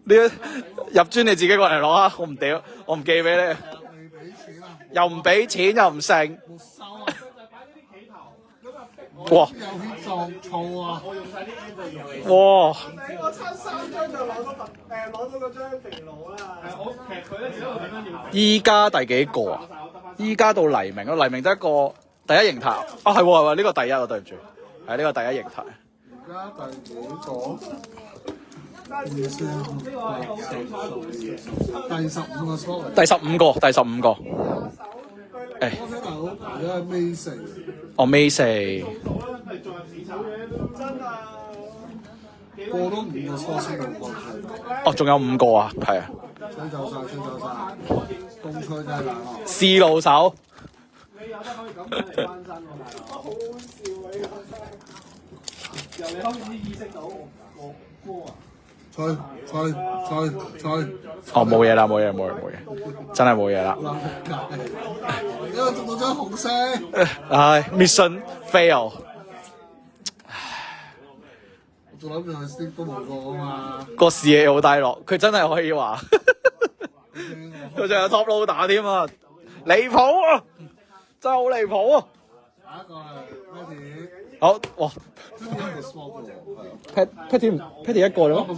你入磚你自己過嚟攞啊！我唔屌，我唔寄俾你。又唔俾錢又唔剩。哇！有血撞燥啊！哇！我差3張就攞到嗰張肥佬啦。我其實佢咧只係點樣要？依家第幾個啊？依家到黎明咯，黎明得一個第一形態。啊係喎，呢個第一啊，對唔住。係呢個第一形態。而家第幾個？第15個 spot 嚟。第15個。摩西大佬而家係尾4。哦，尾4。過多5個 spot 先到過去。哦，仲有5個啊，係啊。吹走晒，公吹真係冷啊！試路手。你有得可以咁樣嚟翻身喎，大佬。好好笑啊！呢個由你開始意識到我歌啊！吹！哦，冇嘢啦，冇嘢，真係冇嘢啦。因為捉到張紅色。唉 ，mission fail。我仲諗住去 Steam 都冇過啊嘛。個視野好低落，佢真係可以話，佢仲有 top loader 添啊！離譜啊！真係好離譜啊！下一個係 Patty。好，哇 Patty ！Patty 一個啫咩？我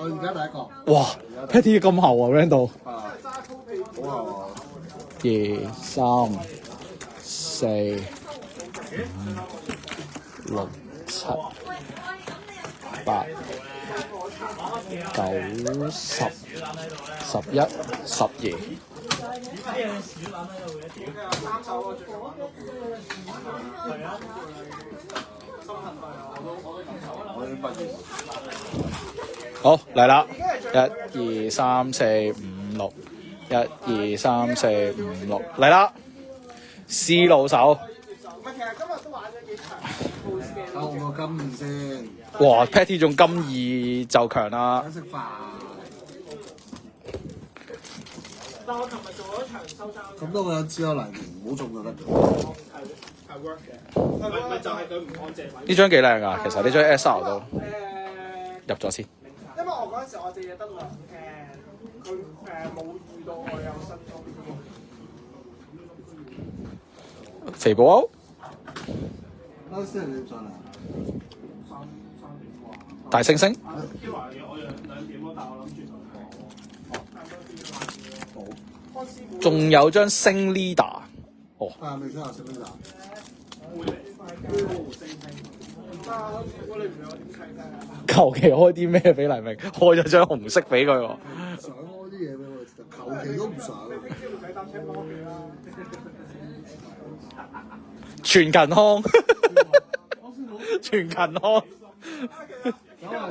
而家第一個。哇 ！Patty 咁厚啊 ，Randall。好厚啊2、3、4、5、6、7、8、9、10、11、12。好嚟啦！1、2、3、4、5、6。1、2、3、4、5、6嚟啦！試路手。唔係，其實今日都玩咗幾場。我個金面先。哇 ！Patty 仲金2就強啦。食飯。但我琴日做咗場收爭。咁多個人只有黎明，唔好中就得。係 work 嘅。咪就係佢唔乾淨。呢張幾靚啊！其實呢張 SR 都入咗先。因為我嗰陣時我隻嘢得2 can，佢冇遇到我有新裝。肥寶歐。啱先你上嚟。大猩猩。仲有張星 leader。哦。未出下星 leader。求其開啲咩俾黎明？開咗張紅色俾佢喎。想開啲嘢俾我，求其都唔想。全勤康。全勤康。有人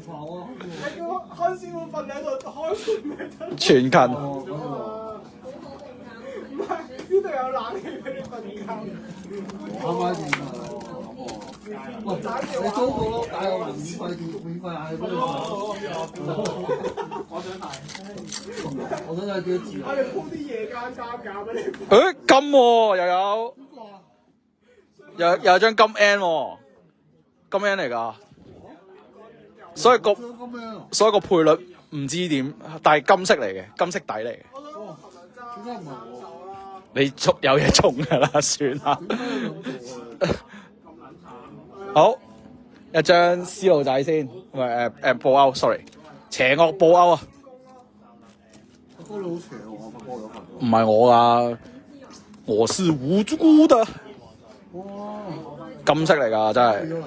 床喎。你叫康師傅瞓喺度開門咪得？全勤。唔係，呢度有冷氣俾你瞓覺。啱啱掂啊！喂，你租個咯，打個免費冷氣俾你。我想睇。我想睇幾多字啊？我哋鋪啲夜間加價俾你。金喎又有。有張金 N 喎，金 N 嚟㗎。所以個配率唔知點，但係金色嚟嘅，金色底嚟嘅。點解唔係我？你有嘢中㗎啦，算啦。好，一張思路仔先，唔係布歐 ，sorry， 邪惡布歐啊！阿哥你好邪喎，我發哥有份。唔係我㗎，我是無辜的。哇！金色嚟㗎，真係。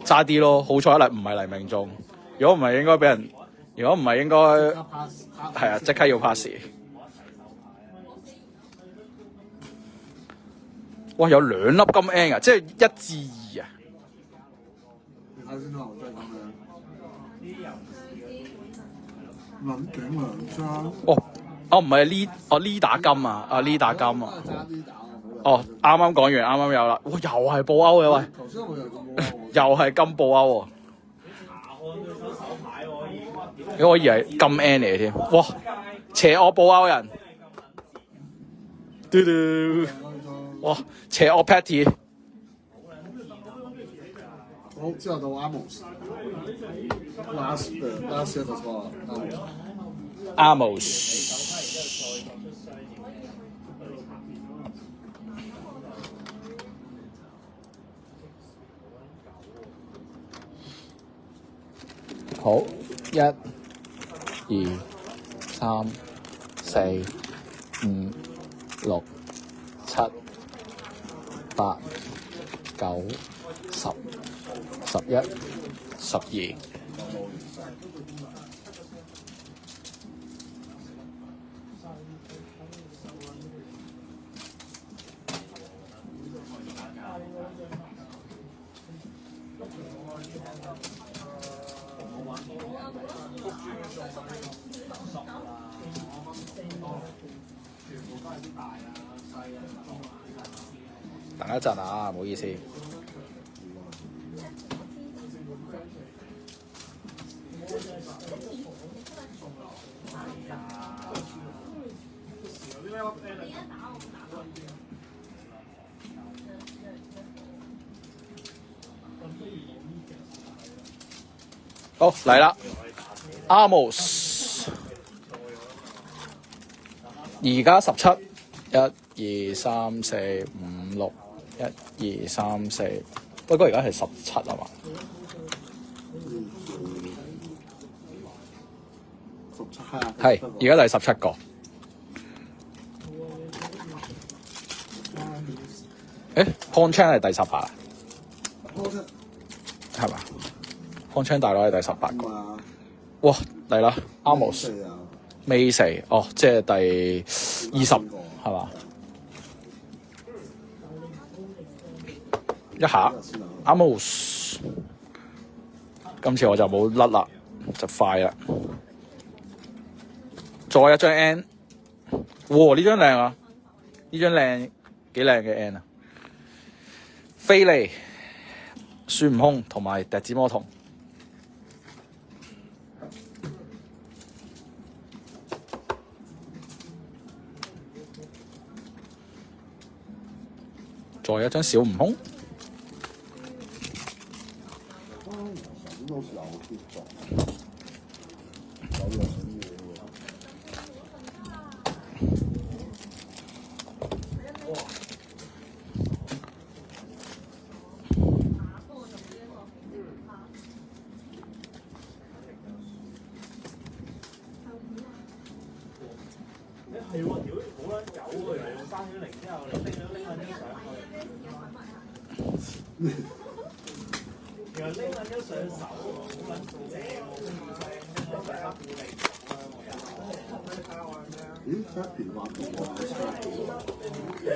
差啲咯，好彩唔係黎明中，如果唔係應該俾人，如果唔係應該係啊，即刻要 pass。哇！有2粒金 N 啊，即係1至2啊！你睇先啦，我真係咁樣。撚頸2張。哦，唔係呢打金啊，呢打金啊。哦，啱啱講完，啱啱有啦。哇，又係布歐嘅喂。頭先我又咁喎。又係金布歐喎。你可以係金 N 嚟添。哇！邪惡布歐人。嘟嘟。哇！邪惡 Patty。好，之後到 Amos。last 一個 spot。Amos。好，1、2、3、4、5、6、7、8、9、11、12。等一陣啊，唔好意思。好嚟啦 ，Amos， 而家17，1、2、3、4、5、6，1、2、3、4，喂，嗰個而家係17啊嘛17係，而家第17個。Pon Chan 係第18啊？係嘛？Pon Chan 大佬係第18個。哇，嚟啦 ，Amos。尾4，哦，即係第20係嘛？一下 Amos， 今次我就冇甩啦，就快啦。再一張 N， 哇！呢張靚啊，呢張靚幾靚嘅 N 啊！菲利、孫悟空同埋笛子魔童。再一張小悟空，係喎，屌好撚狗喎！原來用3.0之後，你拎咗張相去，原來拎撚咗上手喎，好撚正喎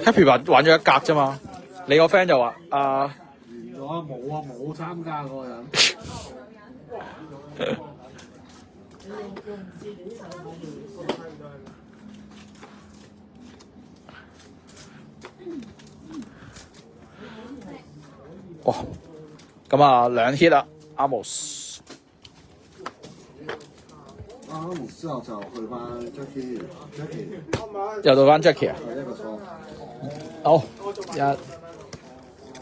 ！Happy 玩咗一格啫嘛，你個 friend 就話完咗冇參加嗰個人。哇！咁啊2 hit 啦 ，Amos。之後就去翻 Jackie， 又到翻 Jackie 啊！一個錯。好，1、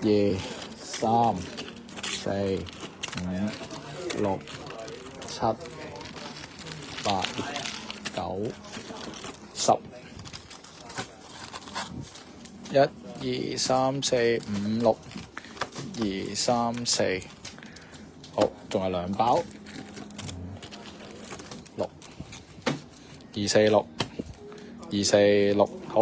2、3、4、5、6、7、8、9、10。1、2、3、4、5、6、2、3、4，好，仲有2包，6、2、4、6、2、4、6，好。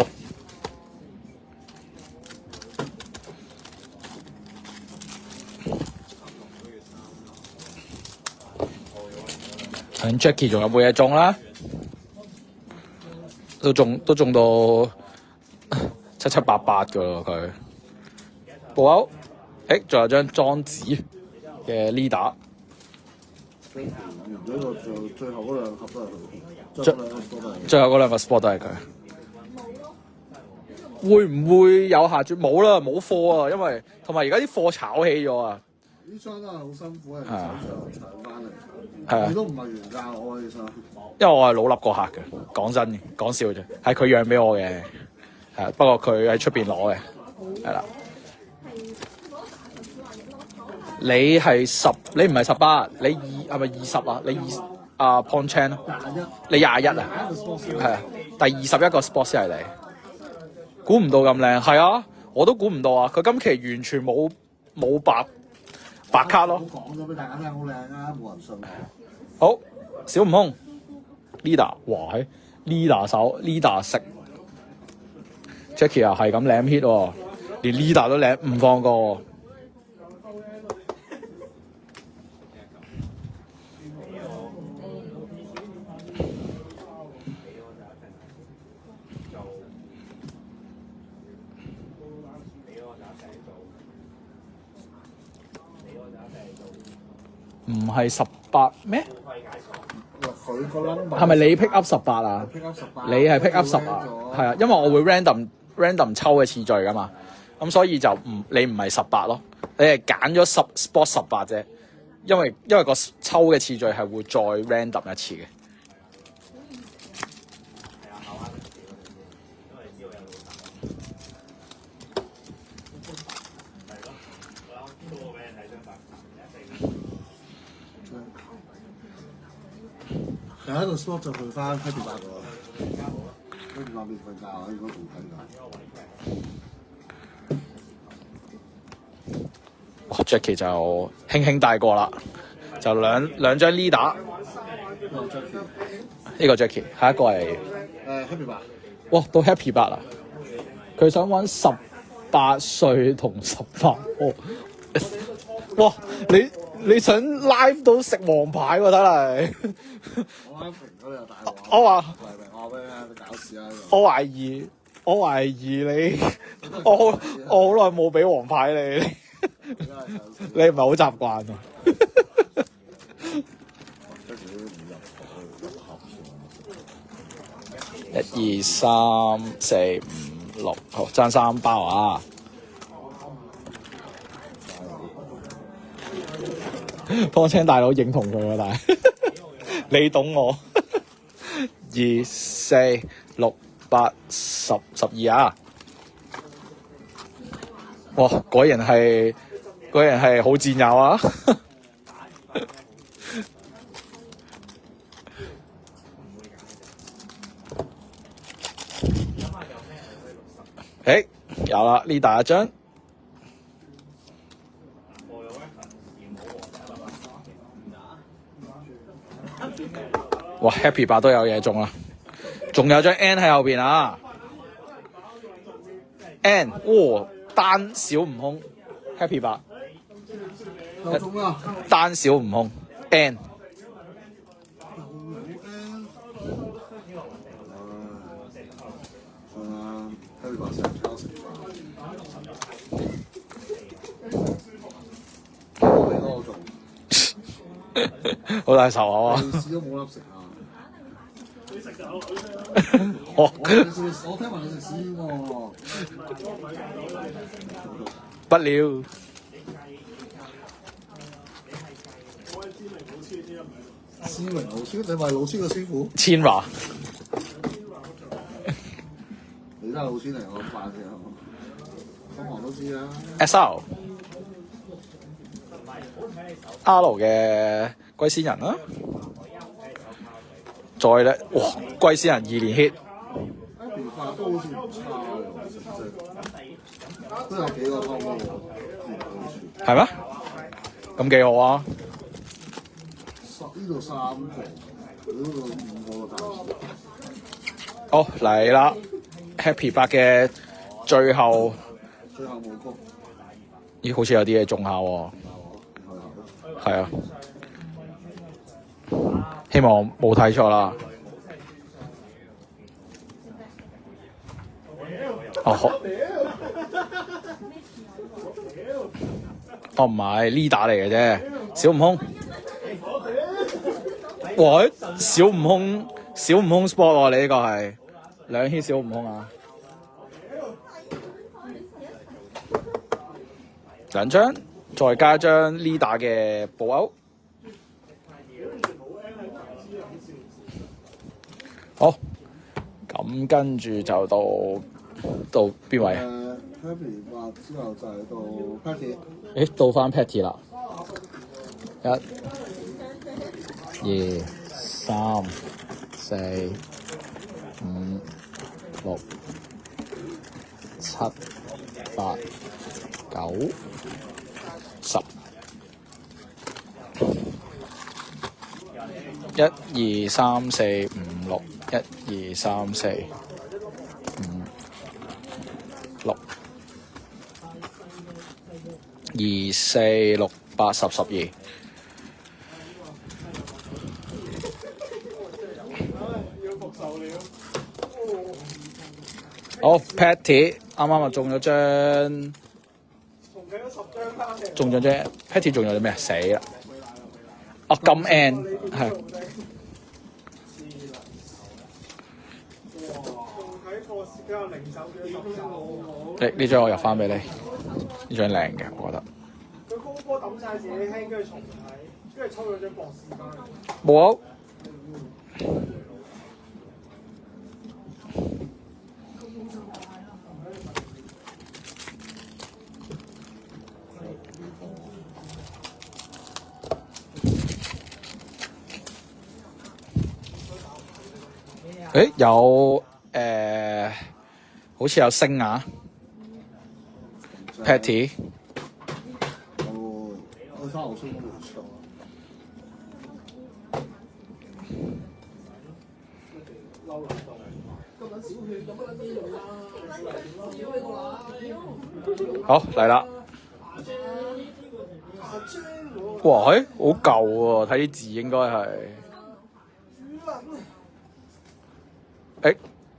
睇 Jackie 仲有冇嘢中啦？都中到七七八八噶咯佢。布歐，仲有張莊子嘅 leader。完咗個最後嗰兩盒都係佢，最後嗰兩個 spot 都係佢。會唔會有下注？冇啦，冇貨啊，因為同埋而家啲貨炒起咗啊。呢張都係好辛苦，係搶翻嚟。係啊，你都唔係原價我其實。因為我係老笠個客嘅，講真嘅，講笑啫，係佢讓俾我嘅，係不過佢喺出邊攞嘅，係啦。你係10，你唔係18，你係咪20啊？你Pon Chan 咯，你21啊？係啊，第21個 spot 先係你，估唔到咁靚，係啊，我都估唔到啊！佢今期完全冇白卡咯。我講咗俾大家聽，好靚啊，冇人信我。好，小悟空 leader， 哇喺 leader 手 leader 食 Jackie 啊，係咁舐 hit 喎，連 leader 都舐唔放過。唔係18咩？佢個 number 係咪你 pick up 18啊？ pick up 18，你係 pick up 10啊？係啊，因為我會 random 抽嘅次序噶嘛，咁所以就你唔係18咯，你係揀咗spot 18啫，因為個抽嘅次序係會再 random 一次嘅。你喺度 spot 就去翻 Happy 8度啦，跟住諗住瞓覺，應該仲睇緊。哇 Jackie 就輕輕帶過啦，就兩張 leader。呢個 Jackie， 下一個係Happy 8。哇，到 Happy 8啦！佢想揾18歲同18。哇，你想 live 到食黃牌喎，睇嚟。我啱評咗你又大鑊。我話我俾你搞事啊！我懷疑你，我好耐冇俾黃牌你，你唔係好習慣啊？1、2、3、4、5、6，好爭3包啊！方青大佬認同佢喎，但係你懂我。2、4、6、8、10、12啊！哇，果然係好戰友啊！誒，有啦，呢大一張。哇 ，Happy 8都有嘢中啦，仲有張 N 喺後邊啊 ！N， 哇，單小悟空 ，Happy 8，又中啦！單小悟空 N， Happy 8成交食飯，你多中，好大仇口啊！利是都冇粒食啊！我我聽話你食屎喎！不了。思榮老師，你咪老師嘅師傅？千華，你都係老師嚟，我扮嘅，同行都知啦。SR R 嘅龜仙人啦，再咧，哇，龜仙人2連 hit。Happy 8都好似唔差喎，都有幾個湯喎，係咩？咁幾好啊！呢度3個，呢度5個大師。好嚟啦 ，Happy 8嘅最後冇谷，咦，好似有啲嘢中下喎。係啊，希望冇睇錯啦。哦，好，唔係 leader 嚟嘅啫，小悟空。喂，小悟空 sport 喎，你呢個係2 hit 小悟空啊，2張，再加張 leader 嘅布歐。好，咁跟住就到邊位？Happy 8之後就係到 Patty。誒，到翻 Patty 啦。1、2、3、4、5、6、7、8、9、10。1、2、3、4、5、6。1、2、3、4、5、6。2、4、6、8、10、12。好 ，Patty 啱啱就中咗張，中咗張 Patty 中咗啲咩？死啦！哦，金 N 係。呢張我入翻俾你，呢張靚嘅，我覺得。佢高波抌晒自己輕，跟住重睇，跟住抽咗張博士翻嚟。冇啊！誒有好似有星啊 ，Patty。3號星都冇錯。好嚟啦！哇，好舊喎，睇啲字應該係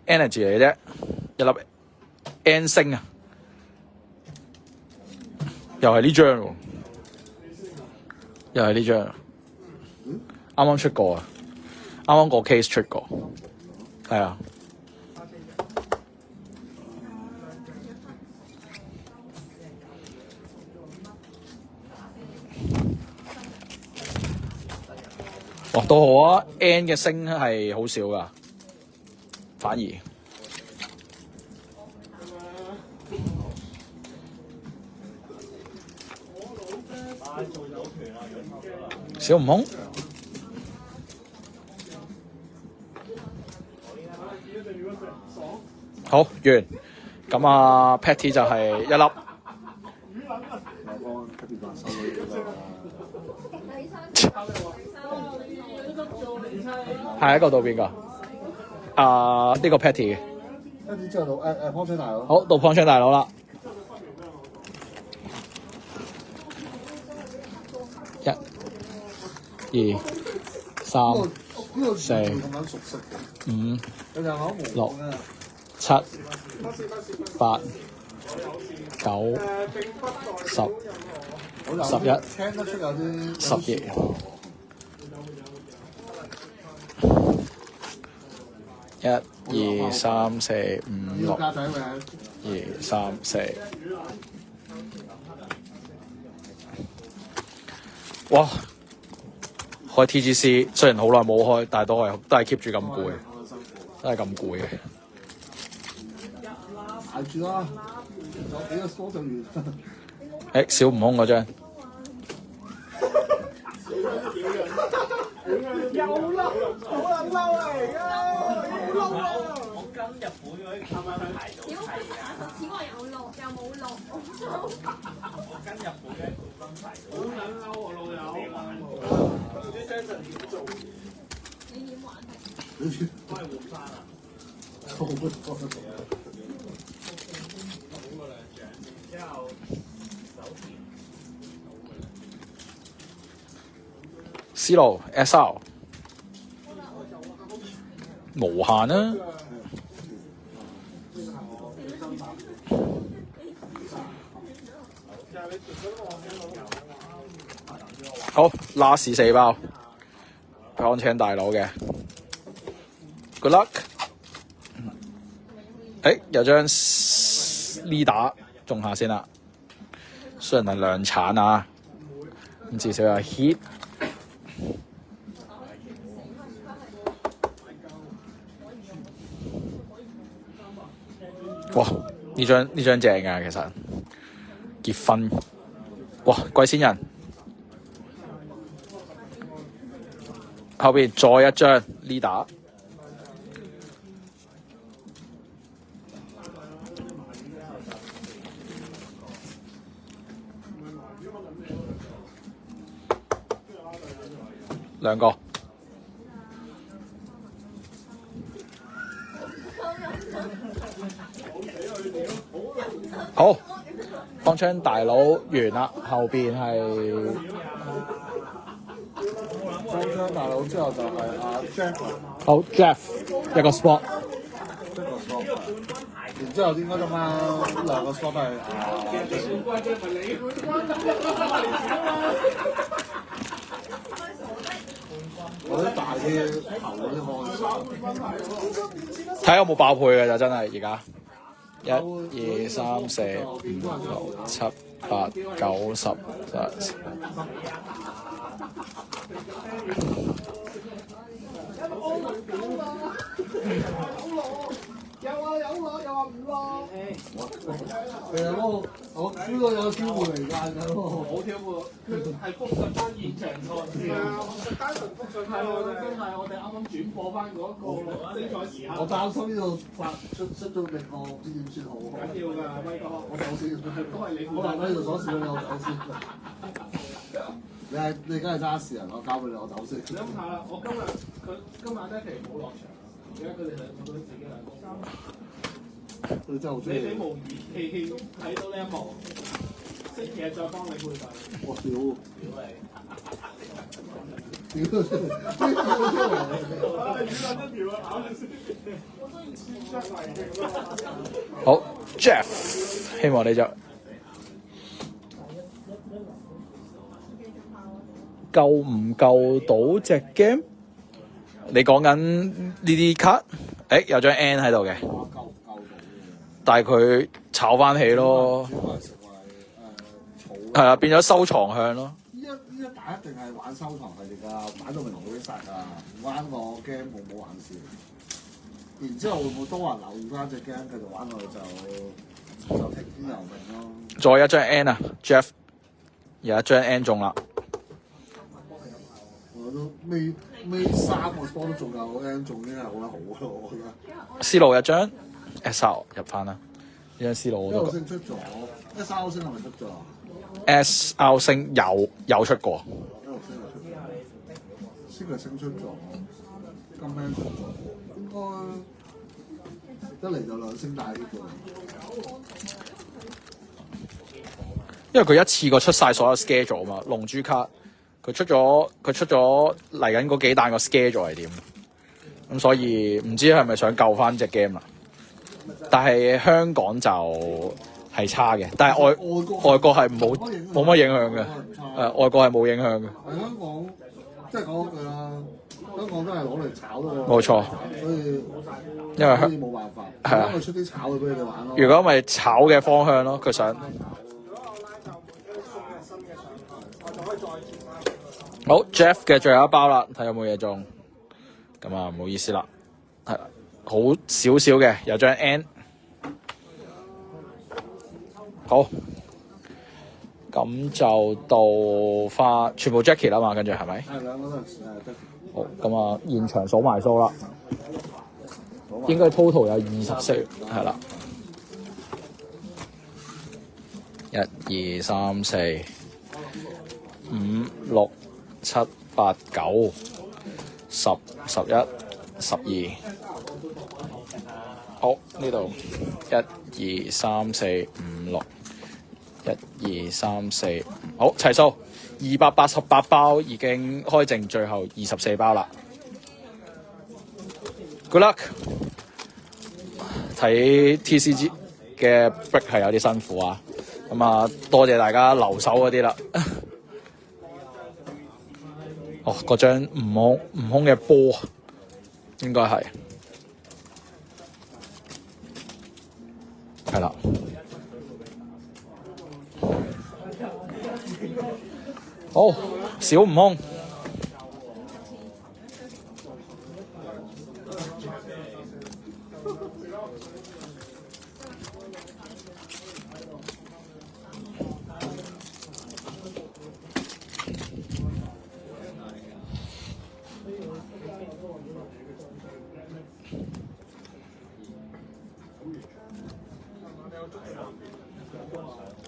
energy 嚟嘅啫，一粒 N 星啊，又係呢張喎，又係呢張，啱啱出過啊，啱啱個 case 出過，係啊。哦，都好啊 ，N 嘅星係好少噶，反而小悟空，好完，咁啊 Patty 就係一粒。下一個到邊個？呢個 Patty 嘅。跟住之後到方昌大佬。好，到方昌大佬啦。1、2、3、4、5、6、7、8、9、10、11、12。1、2、3、4、5、6、2、3、4。哇！開 TGC 雖然好耐冇開，但係都係 keep 住咁攰，都係咁攰嘅。捱住啦，仲有幾個 score 就完。小悟空嗰張。又嬲，好撚嬲啊！而家嬲啊！我跟日本嗰啲啱啱排到係啊，此話有落又冇落，我跟日本嘅冠軍排到。好撚嬲我老友，唔知 Jason 點做？你點玩？都係換翻啊！之後手田思路 SR 無限啊！好，last 4包，方青大佬嘅 ，good luck。有張 leader 中下先啦，雖然係量產啊，咁至少有 hit。哇！呢張正㗎，其實結婚，哇！龜仙人，後邊再一張 leader，兩個。好，方昌大佬完啦，後邊係方昌大佬之後就係阿 Jeff，好 Jeff 一個 spot，然之後應該今晚兩個 spot 都係我啲大啲頭嗰啲開。睇下有冇爆配嘅就真係而家。1、2、3、4、5、6、7、8、9、10、11。有啊有落又話唔落。其實我知道有挑撥離間㗎咯。冇挑撥，佢係復述翻現場賽。係啊，單純復述係真係我哋啱啱轉播翻嗰個精彩時刻。我擔心呢度發出咗力，我唔知點算好。緊要㗎，威哥，我走先。都係你。我留低呢度鎖匙俾你，我走先。你而家係揸事人，我交俾你，我走先。你諗下啦，我今晚咧其實冇落場，而家佢哋兩個都自己兩個。你真係好中意。你無疑氣睇到呢一幕，星期日再幫你配對。我屌！屌！屌出嚟！好 ，Jeff， 希望你就夠唔夠到隻 game？你講緊呢啲卡？誒，有張 N 喺度嘅，但係佢炒翻起咯，係啊，變咗收藏向咯。依一打一定係玩收藏系列㗎，玩到明冇得殺㗎，唔關我 game 冇玩事。然之後會唔會多人留意翻隻 game 繼續玩落去就聽天由命咯。再一張 N 啊 ，Jeff 有一張 N 中啦。我都未3個波都仲有 N 中，已經係好得好咯，我覺得。思路一張 SR 入翻啦，呢張思路我都覺。星出咗，SR 星係咪出咗啊 SR 星有出過。星係星出咗，金 N 出咗，應該一嚟就2星大啲嘅。因為佢一次過出晒所有 schedule 嘛，龍珠卡佢出咗嚟緊嗰幾彈個 schedule 係點，咁所以唔知係咪想救翻隻 game 啦？但係香港就係差嘅，但係外國係冇乜影響嘅，外國係冇影響嘅。係香港，即係講句啦，香港都係攞嚟炒咯。冇錯，所以因為所以冇辦法，係啊，佢出啲炒嘅俾你哋玩咯。如果咪炒嘅方向咯，佢想。好 Jeff 嘅最後一包啦，睇有冇嘢中。咁啊，唔好意思啦，係啦，好少少嘅，有張 N。好，咁就到翻全部 Jackie 啦嘛，跟住係咪？係兩個都係好，咁啊，現場數埋數啦，應該 total 有24，係啦，1、2、3、4、5、6、7、8、9、10、11、12。好，呢度1、2、3、4、5、6。1、2、3、4，好齊數，288包已經開剩最後24包啦。Good luck！ 睇 TCG 嘅 break 係有啲辛苦啊，咁啊多謝大家留守嗰啲啦。哦，嗰張悟空嘅波應該係啦。好，小悟空。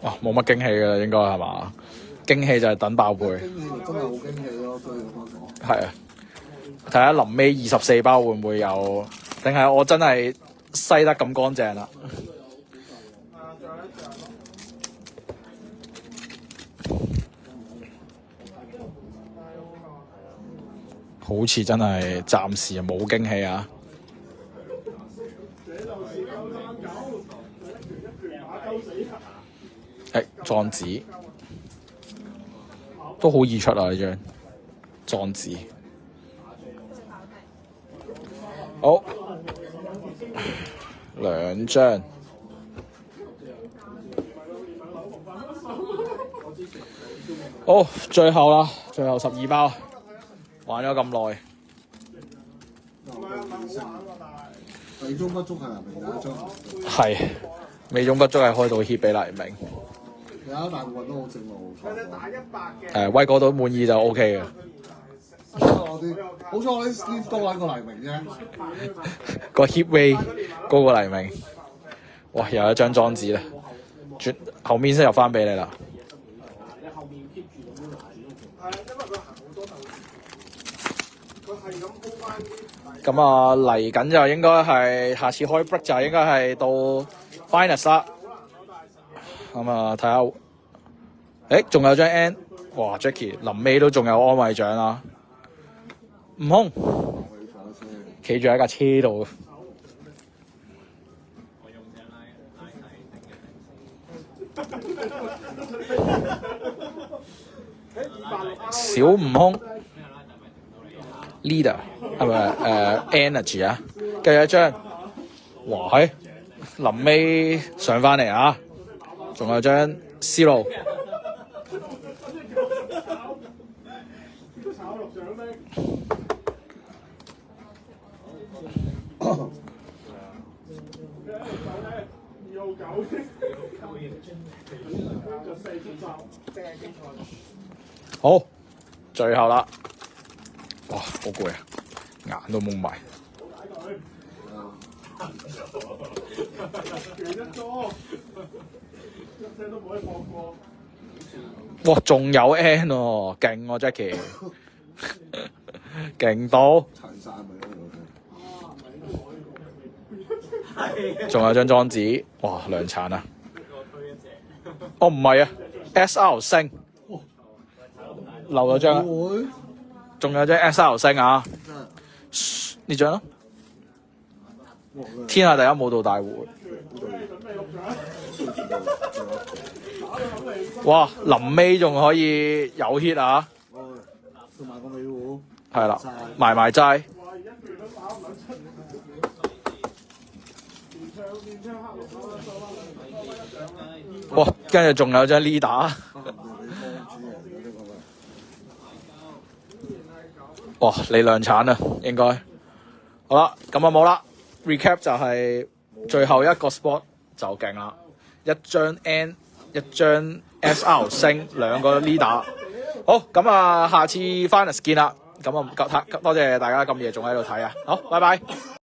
哇，冇乜驚喜㗎啦，應該係嘛？驚喜就係等爆杯。驚喜就真係好驚喜咯，所以咁樣講。係啊，睇下臨尾24包會唔會有，定係我真係篩得咁乾淨啦？好似真係暫時冇驚喜啊！壯子都好易出啊！呢張壯子好2張。好，最後啦，最後12包，玩咗咁耐。美中不足係黎明有一張，係美中不足係開到 hit 俾黎明。其他大部分都好正路。威哥都滿意就 O K 嘅。好彩我啲 sleeve 多揾過黎明啫。個 hit rate 高過黎明。哇！又有一張裝置啦，轉後面先入翻俾你啦。咁啊，嚟緊就應該係下次開 break 就應該係到 Finest 啦。咁啊，睇下，仲有張 N， 哇 Jackie 臨尾都仲有安慰獎啊！悟空企住喺架車度。小悟空 leader 係咪energy 啊？跟住一張，哇喺臨尾上翻嚟啊！仲有張 Zero。好，最後啦，哇，好攰啊，眼都蒙埋。哇，仲有 N 喎，勁喎 Jackie， 勁到。仲有張裝紙，哇，量產啊！哦，唔係啊 ，SR 星漏咗張，仲有張 SR 星啊！呢張咯，天下第一舞蹈大會。哇！臨尾仲可以有 hit 啊！同埋個尾壺。係啦，埋齋。哇！跟住仲有張 leader。哇！你量產啊，應該。好啦，咁啊冇啦。recap 就係最後一個 spot 就勁啦，一張 N， 一張 SR 星，兩個 leader。好，咁啊，下次 Finest 見啦。咁啊，多謝大家咁夜仲喺度睇啊。好，拜拜。